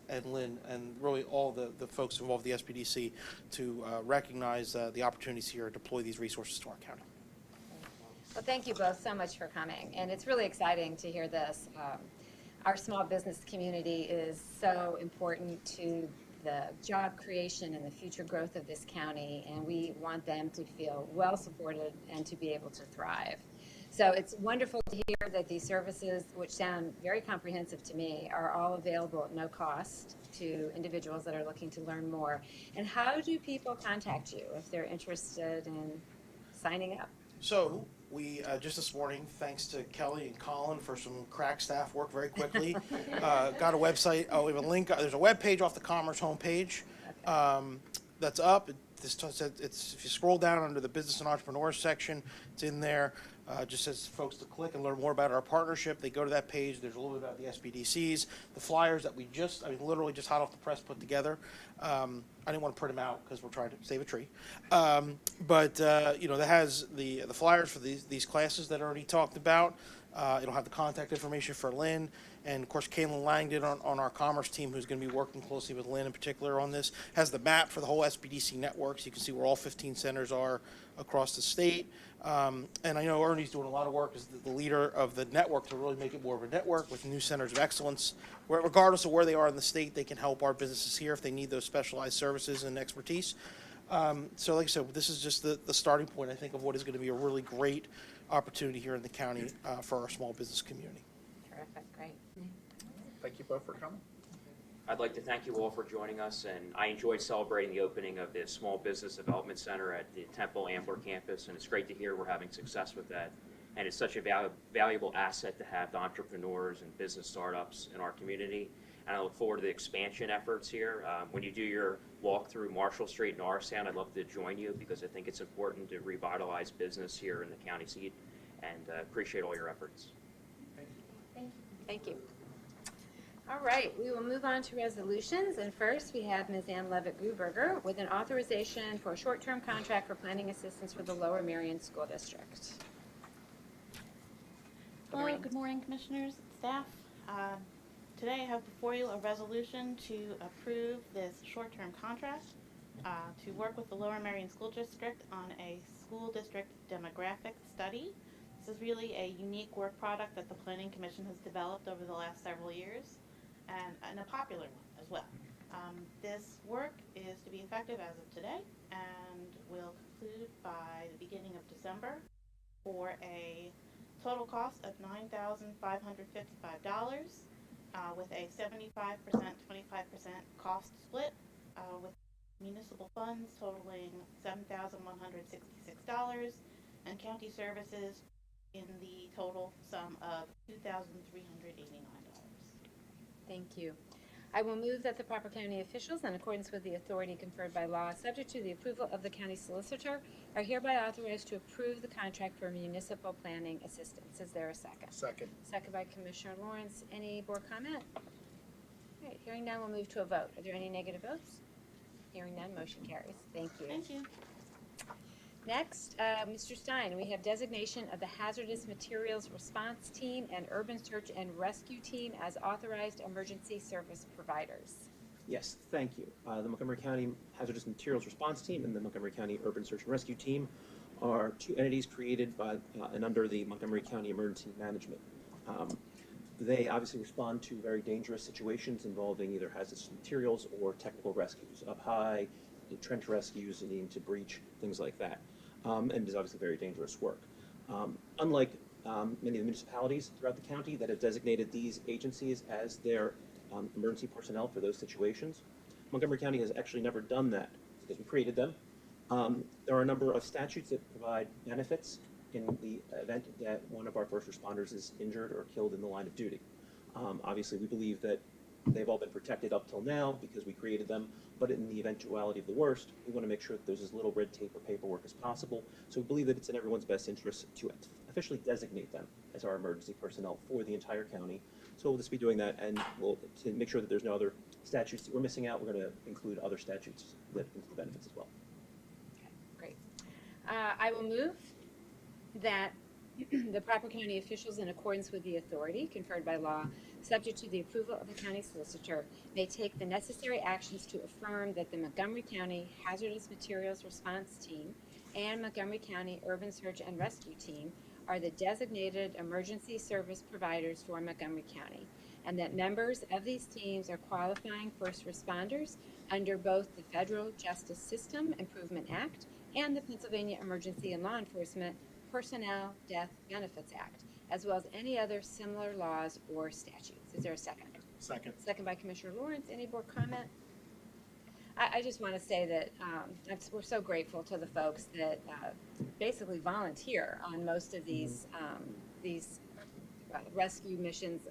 and Lynn and really all the folks involved with the SBDC to recognize the opportunities here and deploy these resources to our county. Well, thank you both so much for coming, and it's really exciting to hear this. Our small business community is so important to the job creation and the future growth of this county, and we want them to feel well supported and to be able to thrive. So it's wonderful to hear that these services, which sound very comprehensive to me, are all available at no cost to individuals that are looking to learn more. And how do people contact you if they're interested in signing up? So we, just this morning, thanks to Kelly and Colin for some crack staff work very quickly, got a website. We have a link. There's a web page off the Commerce homepage that's up. If you scroll down under the Business and Entrepreneurs section, it's in there. Just says folks to click and learn more about our partnership. They go to that page. There's a little bit about the SBDCs, the flyers that we literally just hot off the press put together. I didn't want to print them out because we're trying to save a tree. But that has the flyers for these classes that Ernie talked about. It'll have the contact information for Lynn. And, of course, Kayleigh Langdon on our commerce team, who's going to be working closely with Lynn in particular on this, has the map for the whole SBDC network, so you can see where all 15 centers are across the state. And I know Ernie's doing a lot of work as the leader of the network to really make it more of a network with new centers of excellence. Where, regardless of where they are in the state, they can help our businesses here if they need those specialized services and expertise. So like I said, this is just the starting point, I think, of what is going to be a really great opportunity here in the county for our small business community. Terrific, great. Thank you both for coming. I'd like to thank you all for joining us, and I enjoyed celebrating the opening of the Small Business Development Center at the Temple Ambler campus, and it's great to hear we're having success with that. And it's such a valuable asset to have the entrepreneurs and business startups in our community. And I look forward to the expansion efforts here. When you do your walk through Marshall Street and Norristown, I'd love to join you because I think it's important to revitalize business here in the county seat, and appreciate all your efforts. Thank you. Thank you. All right, we will move on to resolutions, and first we have Ms. Ann Leavitt-Gruberger with an authorization for a short-term contract for planning assistance for the Lower Merion School District. Hello, good morning, commissioners and staff. Today I have before you a resolution to approve this short-term contract to work with the Lower Merion School District on a school district demographic study. This is really a unique work product that the Planning Commission has developed over the last several years, and a popular one as well. This work is to be effective as of today and will conclude by the beginning of December for a total cost of $9,555 with a 75%, 25% cost split with municipal funds totaling $7,166 and county services in the total sum of $2,389. Thank you. I will move that the proper county officials, in accordance with the authority conferred by law, subject to the approval of the county solicitor, are hereby authorized to approve the contract for municipal planning assistance. Is there a second? Second. Second by Commissioner Lawrence. Any board comment? All right, hearing none, we'll move to a vote. Are there any negative votes? Hearing none, motion carries. Thank you. Thank you. Next, Mr. Stein, we have designation of the Hazardous Materials Response Team and Urban Search and Rescue Team as authorized emergency service providers. Yes, thank you. The Montgomery County Hazardous Materials Response Team and the Montgomery County Urban Search and Rescue Team are two entities created by and under the Montgomery County Emergency Management. They obviously respond to very dangerous situations involving either hazardous materials or technical rescues up high, trench rescues needing to breach, things like that. And it is obviously very dangerous work. Unlike many of the municipalities throughout the county that have designated these agencies as their emergency personnel for those situations, Montgomery County has actually never done that because we created them. There are a number of statutes that provide benefits in the event that one of our first responders is injured or killed in the line of duty. Obviously, we believe that they've all been protected up till now because we created them, but in the eventuality of the worst, we want to make sure that there's as little red tape or paperwork as possible. So we believe that it's in everyone's best interest to officially designate them as our emergency personnel for the entire county. So we'll just be doing that, and we'll, to make sure that there's no other statutes that we're missing out, we're going to include other statutes that include benefits as well. Okay, great. I will move that the proper county officials, in accordance with the authority conferred by law, subject to the approval of the county solicitor, may take the necessary actions to affirm that the Montgomery County Hazardous Materials Response Team and Montgomery County Urban Search and Rescue Team are the designated emergency service providers for Montgomery County, and that members of these teams are qualifying first responders under both the Federal Justice System Improvement Act and the Pennsylvania Emergency and Law Enforcement Personnel Death Benefits Act, as well as any other similar laws or statutes. Is there a second? Second. Second by Commissioner Lawrence. Any board comment? I just want to say that we're so grateful to the folks that basically volunteer on most of these rescue missions.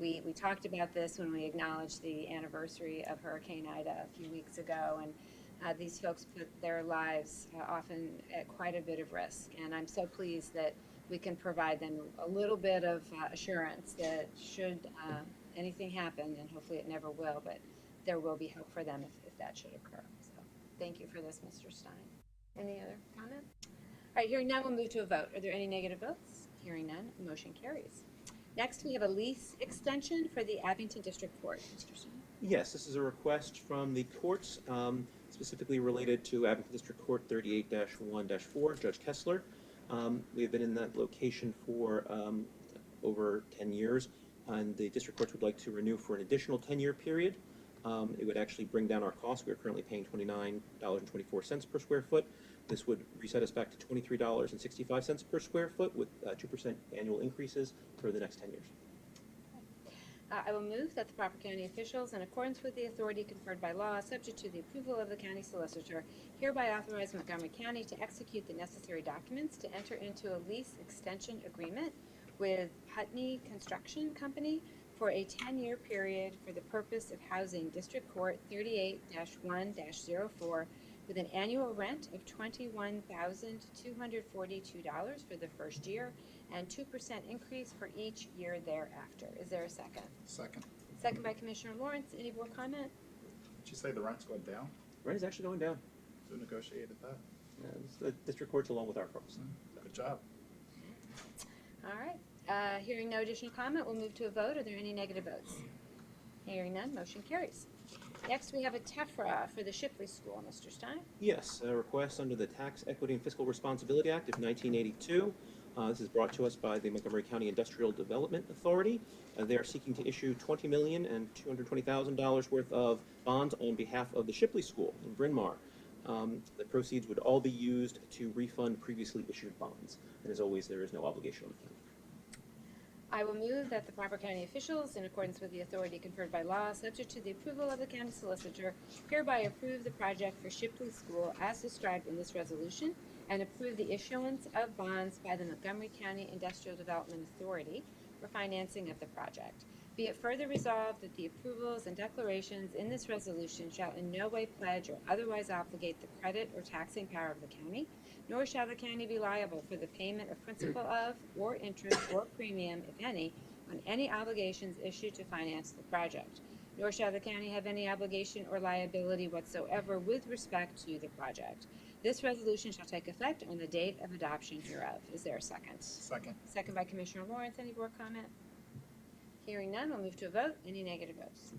We talked about this when we acknowledged the anniversary of Hurricane Ida a few weeks ago, and these folks put their lives often at quite a bit of risk, and I'm so pleased that we can provide them a little bit of assurance that should anything happen, and hopefully it never will, but there will be hope for them if that should occur. So thank you for this, Mr. Stein. Any other comment? All right, hearing none, we'll move to a vote. Are there any negative votes? Hearing none, motion carries. Next, we have a lease extension for the Abington District Court. Mr. Stein? Yes, this is a request from the courts, specifically related to Abington District Court 38-1-4, Judge Kessler. We have been in that location for over 10 years, and the district courts would like to renew for an additional 10-year period. It would actually bring down our costs. We are currently paying $29.24 per square foot. This would reset us back to $23.65 per square foot with 2% annual increases for the next 10 years. I will move that the proper county officials, in accordance with the authority conferred by law, subject to the approval of the county solicitor, hereby authorize Montgomery County to execute the necessary documents to enter into a lease extension agreement with Putney Construction Company for a 10-year period for the purpose of housing District Court 38-1-04 with an annual rent of $21,242 for the first year and 2% increase for each year thereafter. Is there a second? Second. Second by Commissioner Lawrence. Any more comment? Did you say the rent's going down? Rent is actually going down. Who negotiated that? It's the district courts along with our folks. Good job. All right. Hearing no additional comment, we'll move to a vote. Are there any negative votes? Hearing none, motion carries. Next, we have a TEFRA for the Shipley School. Mr. Stein? Yes, a request under the Tax Equity and Fiscal Responsibility Act of 1982. This is brought to us by the Montgomery County Industrial Development Authority. They are seeking to issue $20,220,000 worth of bonds on behalf of the Shipley School in Bryn Mawr. The proceeds would all be used to refund previously issued bonds. And as always, there is no obligation on the county. I will move that the proper county officials, in accordance with the authority conferred by law, subject to the approval of the county solicitor, hereby approve the project for Shipley School as described in this resolution, and approve the issuance of bonds by the Montgomery County Industrial Development Authority for financing of the project. Be it further resolved that the approvals and declarations in this resolution shall in no way pledge or otherwise obligate the credit or taxing power of the county, nor shall the county be liable for the payment of principal of, or interest or premium, if any, on any obligations issued to finance the project, nor shall the county have any obligation or liability whatsoever with respect to the project. This resolution shall take effect on the date of adoption hereof. Is there a second? Second. Second by Commissioner Lawrence. Any board comment? Hearing none, we'll move to a vote. Any negative votes?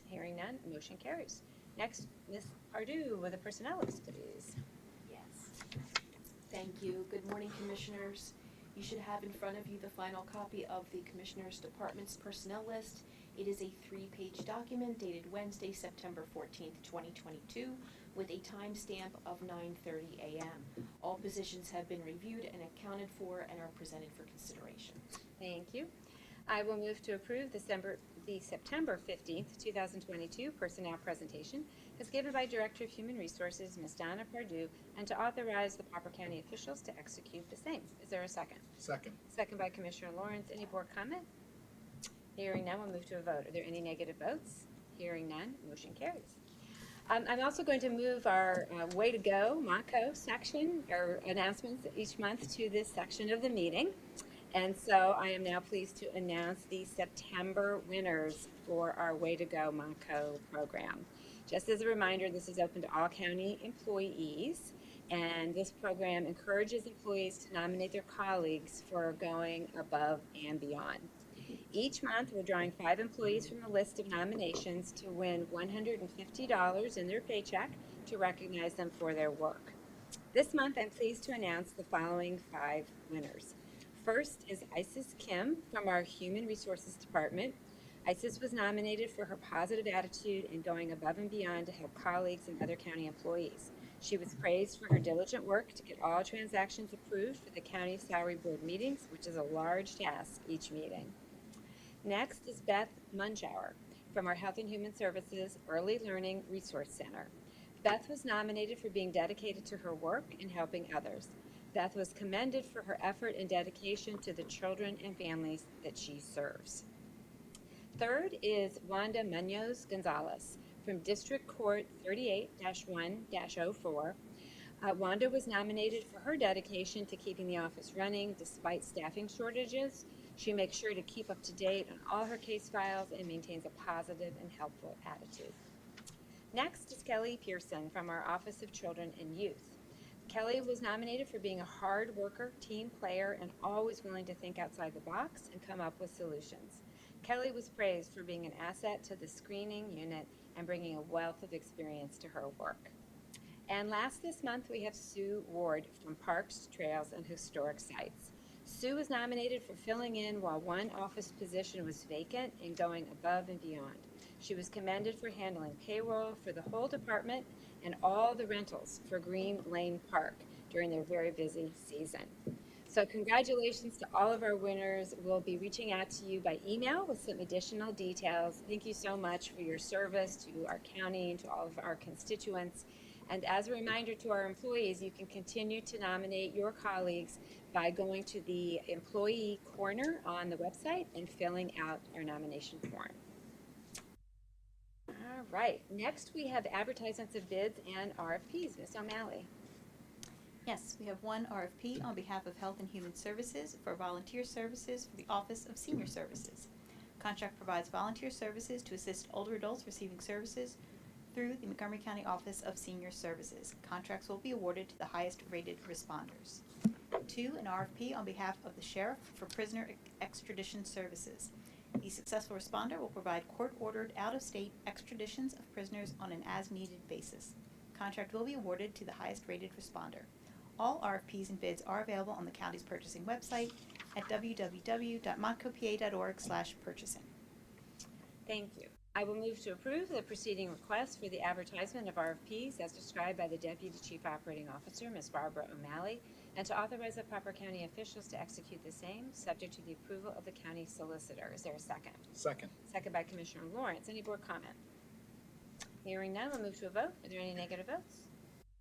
Hearing none, motion carries. Next, Ms. Pardieu with the personnel list, please. Yes. Thank you. Good morning, Commissioners. You should have in front of you the final copy of the Commissioners' Department's personnel list. It is a 3-page document dated Wednesday, September 14th, 2022, with a timestamp of 9:30 a.m. All positions have been reviewed and accounted for and are presented for consideration. Thank you. I will move to approve the September 15th, 2022 personnel presentation as given by Director of Human Resources, Ms. Donna Pardieu, and to authorize the proper county officials to execute the same. Is there a second? Second. Second by Commissioner Lawrence. Any board comment? Hearing none, we'll move to a vote. Are there any negative votes? Hearing none, motion carries. I'm also going to move our Way to Go Montco section, or announcements each month, to this section of the meeting. And so I am now pleased to announce the September winners for our Way to Go Montco program. Just as a reminder, this is open to all county employees, and this program encourages employees to nominate their colleagues for going above and beyond. Each month, we're drawing 5 employees from the list of nominations to win $150 in their paycheck to recognize them for their work. This month, I'm pleased to announce the following 5 winners. First is Isis Kim from our Human Resources Department. Isis was nominated for her positive attitude and going above and beyond to help colleagues and other county employees. She was praised for her diligent work to get all transactions approved for the county salary board meetings, which is a large task each meeting. Next is Beth Munschauer from our Health and Human Services Early Learning Resource Center. Beth was nominated for being dedicated to her work and helping others. Beth was commended for her effort and dedication to the children and families that she serves. Third is Wanda Munoz Gonzalez from District Court 38-1-04. Wanda was nominated for her dedication to keeping the office running despite staffing shortages. She makes sure to keep up to date on all her case files and maintains a positive and helpful attitude. Next is Kelly Pearson from our Office of Children and Youth. Kelly was nominated for being a hard worker, team player, and always willing to think outside the box and come up with solutions. Kelly was praised for being an asset to the screening unit and bringing a wealth of experience to her work. And last this month, we have Sue Ward from Parks, Trails, and Historic Sites. Sue was nominated for filling in while one office position was vacant and going above and beyond. She was commended for handling payroll for the whole department and all the rentals for Green Lane Park during their very busy season. So congratulations to all of our winners. We'll be reaching out to you by email with some additional details. Thank you so much for your service to our county and to all of our constituents. And as a reminder to our employees, you can continue to nominate your colleagues by going to the employee corner on the website and filling out our nomination form. All right, next we have advertisements of bids and RFPs. Ms. O'Malley. Yes, we have one RFP on behalf of Health and Human Services for volunteer services for the Office of Senior Services. Contract provides volunteer services to assist older adults receiving services through the Montgomery County Office of Senior Services. Contracts will be awarded to the highest rated responders. 2, an RFP on behalf of the Sheriff for prisoner extradition services. The successful responder will provide court-ordered out-of-state extraditions of prisoners on an as-needed basis. Contract will be awarded to the highest rated responder. All RFPs and bids are available on the county's purchasing website at www.montcopa.org/purchasing. Thank you. I will move to approve the preceding request for the advertisement of RFPs as described by the Deputy Chief Operating Officer, Ms. Barbara O'Malley, and to authorize the proper county officials to execute the same, subject to the approval of the county solicitor. Is there a second? Second. Second by Commissioner Lawrence. Any board comment? Hearing none, we'll move to a vote. Are there any negative votes?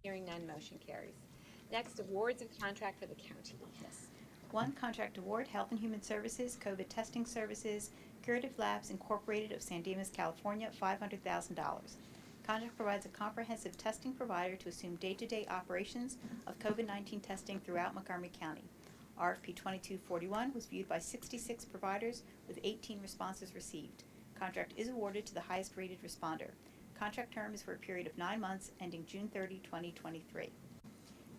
Hearing none, motion carries. Next, awards of contract for the county. Yes. 1, contract award, Health and Human Services, COVID testing services, Curative Labs Incorporated of San Dimas, California, $500,000. Contract provides a comprehensive testing provider to assume day-to-day operations of COVID-19 testing throughout Montgomery County. RFP 2241 was viewed by 66 providers with 18 responses received. Contract is awarded to the highest rated responder. Contract term is for a period of 9 months ending June 30, 2023.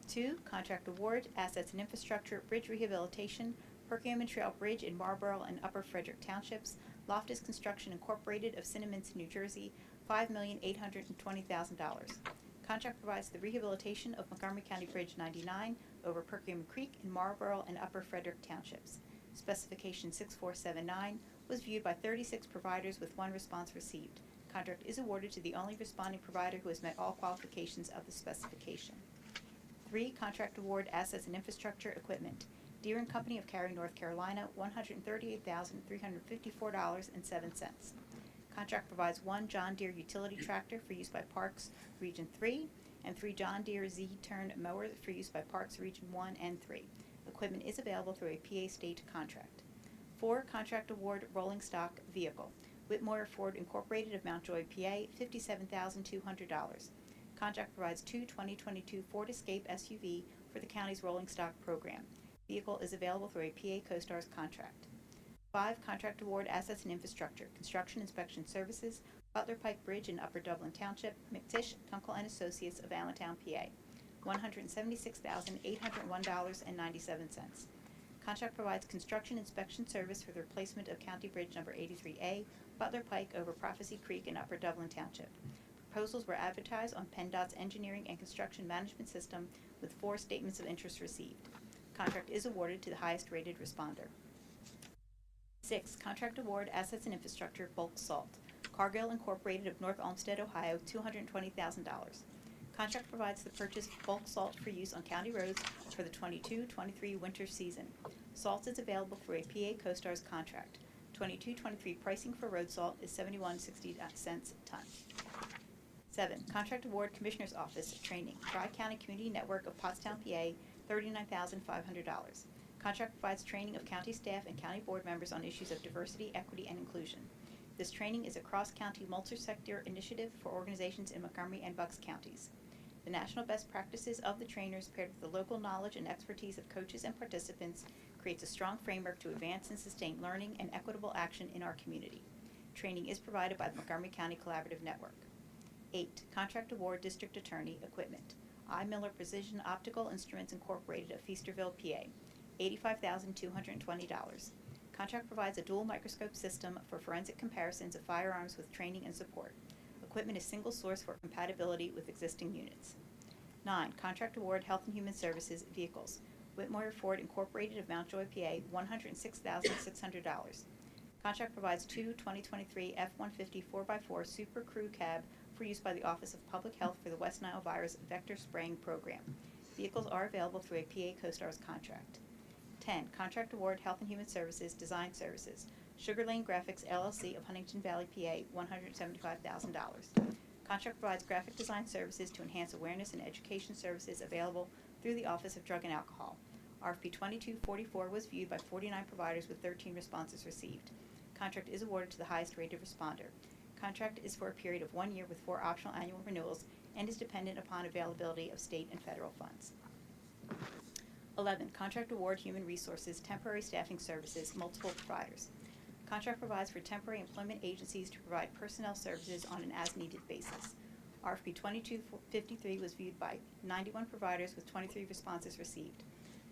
2, contract award, Assets and Infrastructure, Bridge Rehabilitation, Perkiomen Trail Bridge in Marlboro and Upper Frederick Townships, Loftus Construction Incorporated of Cinnaminster, New Jersey, $5,820,000. Contract provides the rehabilitation of Montgomery County Bridge 99 over Perkiomen Creek in Marlboro and Upper Frederick Townships. Specification 6479 was viewed by 36 providers with 1 response received. Contract is awarded to the only responding provider who has met all qualifications of the specification. 3, contract award, Assets and Infrastructure, Equipment. Deere & Company of Cary, North Carolina, $138,354.07. Contract provides 1 John Deere utility tractor for use by Parks Region 3 and 3 John Deere Z-Turn mowers for use by Parks Region 1 and 3. Equipment is available through a PA state contract. 4, contract award, rolling stock vehicle. Whitmore Ford Incorporated of Mount Joy, PA, $57,200. Contract provides 2 2022 Ford Escape SUV for the county's rolling stock program. Vehicle is available through a PA CoStarz contract. 5, contract award, Assets and Infrastructure, Construction Inspection Services, Butler Pike Bridge in Upper Dublin Township, McTish, Kunkel and Associates of Allentown, PA, $176,801.97. Contract provides construction inspection service for the replacement of County Bridge number 83A, Butler Pike over Prophecy Creek in Upper Dublin Township. Proposals were advertised on PennDOT's Engineering and Construction Management System with 4 statements of interest received. Contract is awarded to the highest rated responder. 6, contract award, Assets and Infrastructure, Bulk Salt. Cargill Incorporated of North Olmsted, Ohio, $220,000. Contract provides the purchase of bulk salt for use on county roads for the 22-23 winter season. Salt is available through a PA CoStarz contract. 22-23 pricing for road salt is $71.60 a ton. 7, contract award, Commissioner's Office, Training, Tri-County Community Network of Kutztown, PA, $39,500. Contract provides training of county staff and county board members on issues of diversity, equity, and inclusion. This training is a cross-county multi-sector initiative for organizations in Montgomery and Bucks counties. The national best practices of the trainers paired with the local knowledge and expertise of coaches and participants creates a strong framework to advance and sustain learning and equitable action in our community. Training is provided by the Montgomery County Collaborative Network. 8, contract award, District Attorney, Equipment. I. Miller Precision Optical Instruments Incorporated of Feasterville, PA, $85,220. Contract provides a dual microscope system for forensic comparisons of firearms with training and support. Equipment is single source for compatibility with existing units. 9, contract award, Health and Human Services, Vehicles. Whitmore Ford Incorporated of Mount Joy, PA, $106,600. Contract provides 2 2023 F-150 4x4 Super Crew Cab for use by the Office of Public Health for the West Nile Virus Vector Spraying Program. Vehicles are available through a PA CoStarz contract. 10, contract award, Health and Human Services, Design Services. Sugar Lane Graphics, LLC of Huntington Valley, PA, $175,000. Contract provides graphic design services to enhance awareness and education services available through the Office of Drug and Alcohol. RFP 2244 was viewed by 49 providers with 13 responses received. Contract is awarded to the highest rated responder. Contract is for a period of 1 year with 4 optional annual renewals and is dependent upon availability of state and federal funds. 11, contract award, Human Resources, Temporary Staffing Services, multiple providers. Contract provides for temporary employment agencies to provide personnel services on an as-needed basis. RFP 2253 was viewed by 91 providers with 23 responses received.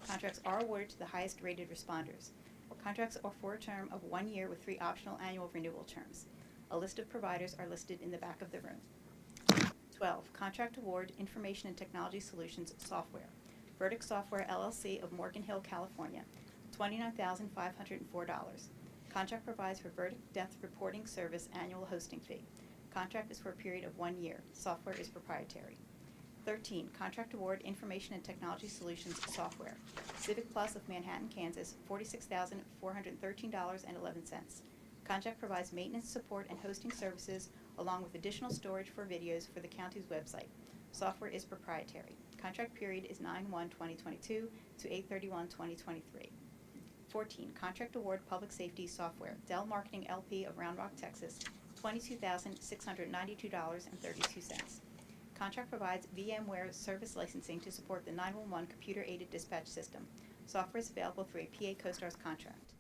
Contracts are awarded to the highest rated responders. Contracts are for a term of 1 year with 3 optional annual renewal terms. A list of providers are listed in the back of the room. 12, contract award, Information and Technology Solutions, Software. Verdict Software LLC of Morgan Hill, California, $29,504. Contract provides for verdict death reporting service annual hosting fee. Contract is for a period of 1 year. Software is proprietary. 13, Contract Award Information and Technology Solutions Software. Civic Plus of Manhattan, Kansas, $46,413.11. Contract provides maintenance, support, and hosting services along with additional storage for videos for the county's website. Software is proprietary. Contract period is 9/1/2022 to 8/31/2023. 14, Contract Award Public Safety Software. Dell Marketing LP of Round Rock, Texas, $22,692.32. Contract provides VMware service licensing to support the 911 computer-aided dispatch system. Software is available through a PA CoStarz contract.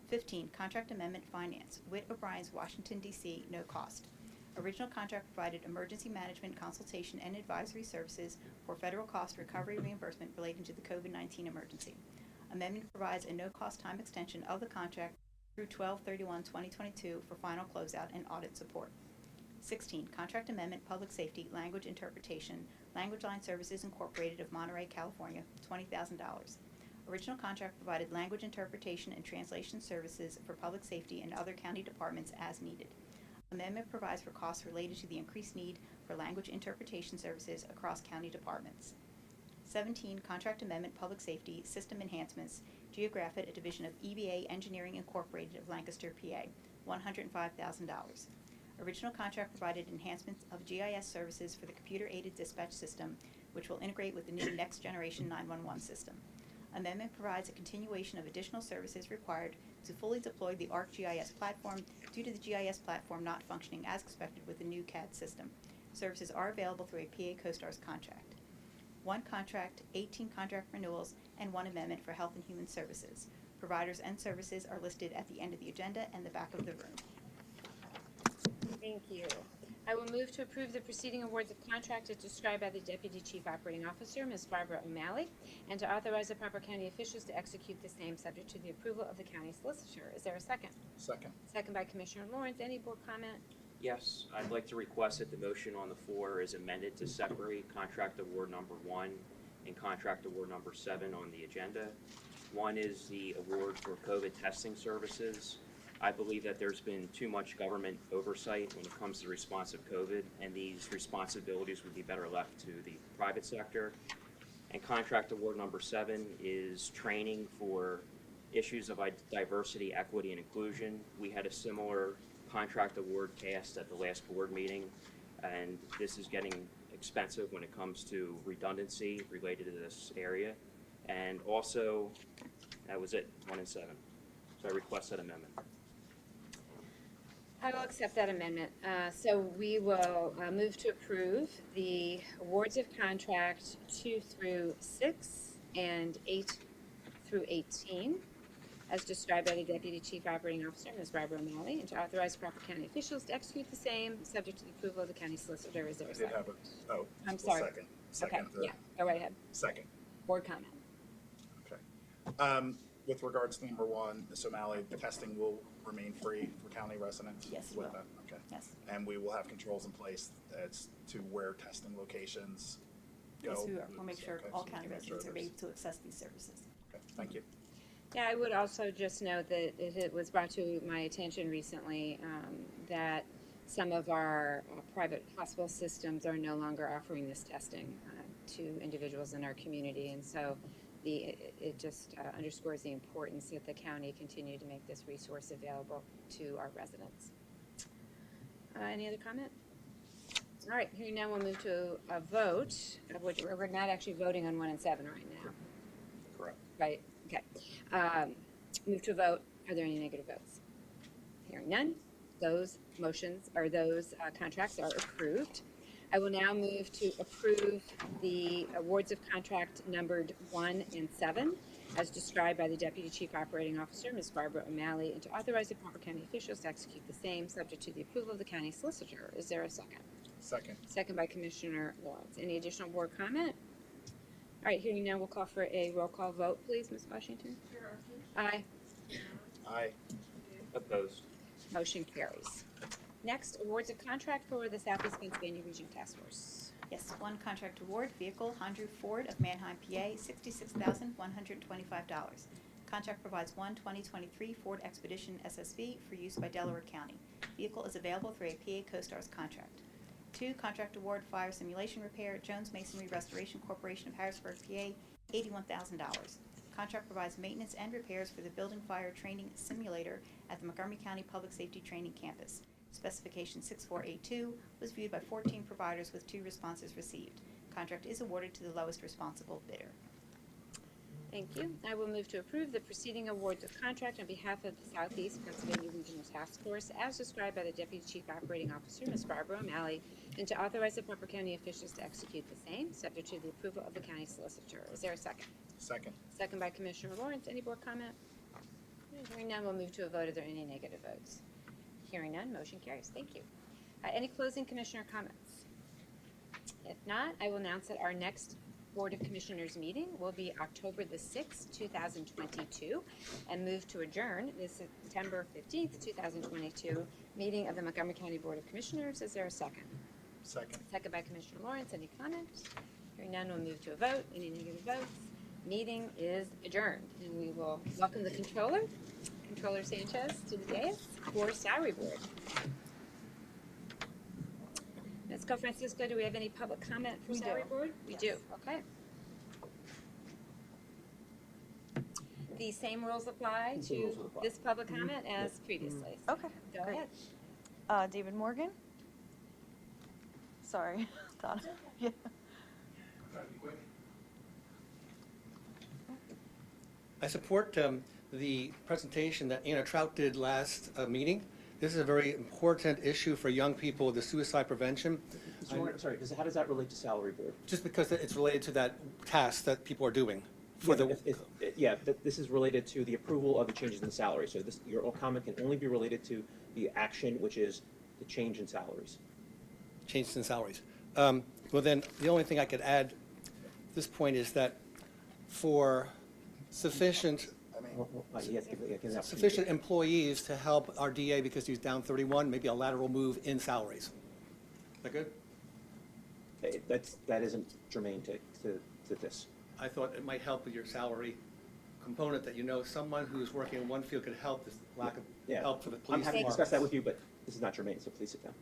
15, Contract Amendment Finance. Witt O'Brien's, Washington, D.C., no cost. Original contract provided emergency management consultation and advisory services for federal cost recovery reimbursement relating to the COVID-19 emergency. Amendment provides a no-cost time extension of the contract through 12/31/2022 for final closeout and audit support. 16, Contract Amendment Public Safety Language Interpretation, Language Line Services Incorporated of Monterey, California, $20,000. Original contract provided language interpretation and translation services for public safety and other county departments as needed. Amendment provides for costs related to the increased need for language interpretation services across county departments. 17, Contract Amendment Public Safety System Enhancements, Geographic, a division of EBA Engineering Incorporated of Lancaster, PA, $105,000. Original contract provided enhancements of GIS services for the computer-aided dispatch system, which will integrate with the new Next Generation 911 system. Amendment provides a continuation of additional services required to fully deploy the ArcGIS platform due to the GIS platform not functioning as expected with the new CAD system. Services are available through a PA CoStarz contract. 1 contract, 18 contract renewals, and 1 amendment for Health and Human Services. Providers and services are listed at the end of the agenda and the back of the room. Thank you. I will move to approve the preceding awards of contract as described by the Deputy Chief Operating Officer, Ms. Barbara O'Malley, and to authorize the proper county officials to execute the same subject to the approval of the county solicitor. Is there a second? Second. Second by Commissioner Lawrence. Any board comment? Yes, I'd like to request that the motion on the floor is amended to separate contract award number 1 and contract award number 7 on the agenda. 1 is the award for COVID testing services. I believe that there's been too much government oversight when it comes to the response of COVID, and these responsibilities would be better left to the private sector. And contract award number 7 is training for issues of diversity, equity, and inclusion. We had a similar contract award cast at the last board meeting, and this is getting expensive when it comes to redundancy related to this area. And also, that was it, 1 and 7. So I request that amendment. I will accept that amendment. So we will move to approve the awards of contract 2 through 6 and 8 through 18 as described by the Deputy Chief Operating Officer, Ms. Barbara O'Malley, and to authorize proper county officials to execute the same, subject to the approval of the county solicitor. Is there a I did second? have a, oh. I'm sorry. Second. Second. Okay, yeah, go right ahead. Second. Board comment. Okay. With regards to number 1, Ms. O'Malley, the testing will remain free for county residents? Yes, it with will. that? Okay. Yes. And we will have controls in place as to where testing locations go? Yes, we'll make sure Okay, all so we county can make sure residents are there's- able to access these services. Okay, thank you. Yeah, I would also just note that it was brought to my attention recently that some of our private hospital systems are no longer offering this testing to individuals in our community, and so it just underscores the importance that the county continue to make this resource available to our residents. Any other comment? All right, hearing now, we'll move to a vote, of which we're not actually voting on 1 and 7 right now. Correct. Right, okay. Move to a vote. Are there any negative votes? Hearing none, those motions, or those contracts are approved. I will now move to approve the awards of contract numbered 1 and 7 as described by the Deputy Chief Operating Officer, Ms. Barbara O'Malley, and to authorize the proper county officials to execute the same, subject to the approval of the county solicitor. Is there a second? Second. Second by Commissioner Lawrence. Any additional board comment? All right, hearing now, we'll call for a roll call vote, please, Ms. Washington. Aye. Aye. Opposed. Motion carries. Next, awards of contract for the Southeast Pennsylvania Region Task Force. Yes, one contract award, vehicle Andrew Ford of Manheim, PA, $66,125. Contract provides one 2023 Ford Expedition SSV for use by Delaware County. Vehicle is available through a PA CoStarz contract. Two, contract award, fire simulation repair, Jones Masonry Restoration Corporation of Harrisburg, PA, $81,000. Contract provides maintenance and repairs for the building fire training simulator at the Montgomery County Public Safety Training Campus. Specification 6482 was viewed by 14 providers with 2 responses received. Contract is awarded to the lowest responsible bidder. Thank you. I will move to approve the preceding awards of contract on behalf of the Southeast Pennsylvania Regional Task Force as described by the Deputy Chief Operating Officer, Ms. Barbara O'Malley, and to authorize the proper county officials to execute the same, subject to the approval of the county solicitor. Is there a second? Second. Second by Commissioner Lawrence. Any board comment? Hearing none, we'll move to a vote. Are there any negative votes? Hearing none, motion carries. Thank you. Any closing commissioner comments? If not, I will announce that our next Board of Commissioners meeting will be October the 6th, 2022, and move to adjourn the September 15th, 2022 meeting of the Montgomery County Board of Commissioners. Is there a second? Second. Second by Commissioner Lawrence. Any comments? Hearing none, we'll move to a vote. Any negative votes? Meeting is adjourned, and we will welcome the Controller, Controller Sanchez, to the dais for Salary Board. Ms. Francisco, do we have any public comment for Salary Board? We do, okay. The same rules apply to this public comment as previously. So Okay, go great. ahead. David Morgan? Sorry, Donna. Yeah. I support the presentation that Anna Trout did last meeting. This is a very important issue for young people, the suicide prevention. Mr. Warren, sorry, how does that relate to salary board? Just because it's related to that task that people are doing. For This is related to the approval of the changes in salary. So this, your comment can only be related to the action, which is the change in salaries. Changes in salaries. Well, then, the only thing I could add at this point is that for sufficient employees to help our DA because he's down 31, maybe a lateral move in salaries. Is that good? That isn't germane to this. I thought it might help with your salary component that you know someone who's working in one field could help this lack of help for the police. I'm happy to discuss that with you, but this is not germane, so please sit down.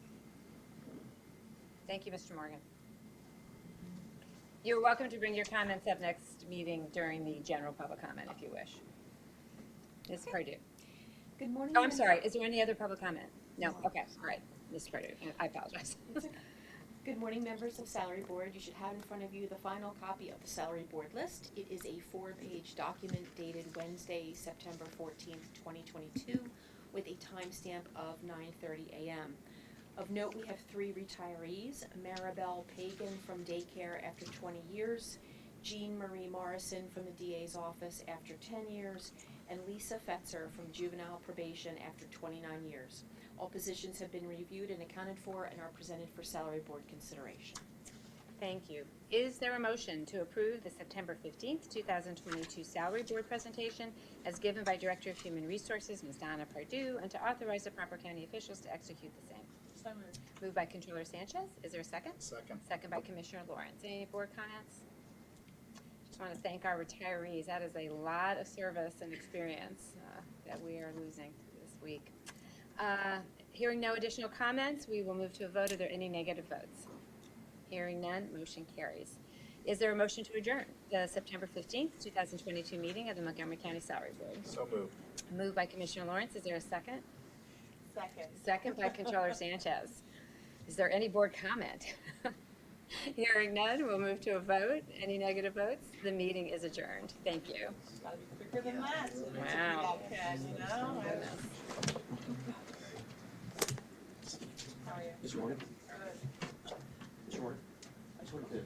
Thank you, Mr. Morgan. You're welcome to bring your comments up next meeting during the general public comment if you wish. Ms. Pardieu. Good morning. Oh, I'm sorry. Is there any other public comment? No? Okay. All right. Ms. Pardieu. I apologize. Good morning, members of Salary Board. You should have in front of you the final copy of the Salary Board list. It is a 4-page document dated Wednesday, September 14th, 2022, with a timestamp of 9:30 a.m. Of note, we have 3 retirees: Maribel Pagan from daycare after 20 years, Jean Marie Morrison from the DA's office after 10 years, and Lisa Fetzer from juvenile probation after 29 years. All positions have been reviewed and accounted for and are presented for Salary Board consideration. Thank you. Is there a motion to approve the September 15th, 2022 Salary Board presentation as given by Director of Human Resources, Ms. Donna Pardieu, and to authorize the proper county officials to execute the same? So moved. Moved by Controller Sanchez. Is there a second? Second. Second by Commissioner Lawrence. Any board comments? Just want to thank our retirees. That is a lot of service and experience that we are losing this week. Hearing no additional comments, we will move to a vote. Are there any negative votes? Hearing none, motion carries. Is there a motion to adjourn the September 15th, 2022 meeting of the Montgomery County Salary Board? So moved. Moved by Commissioner Lawrence. Is there a second? Second. Second by Controller Sanchez. Is there any board comment? Hearing none, we'll move to a vote. Any negative votes? The meeting is adjourned. Thank you. Quicker than that. Wow. Mr. Warren? Mr. Warren? I just wanted to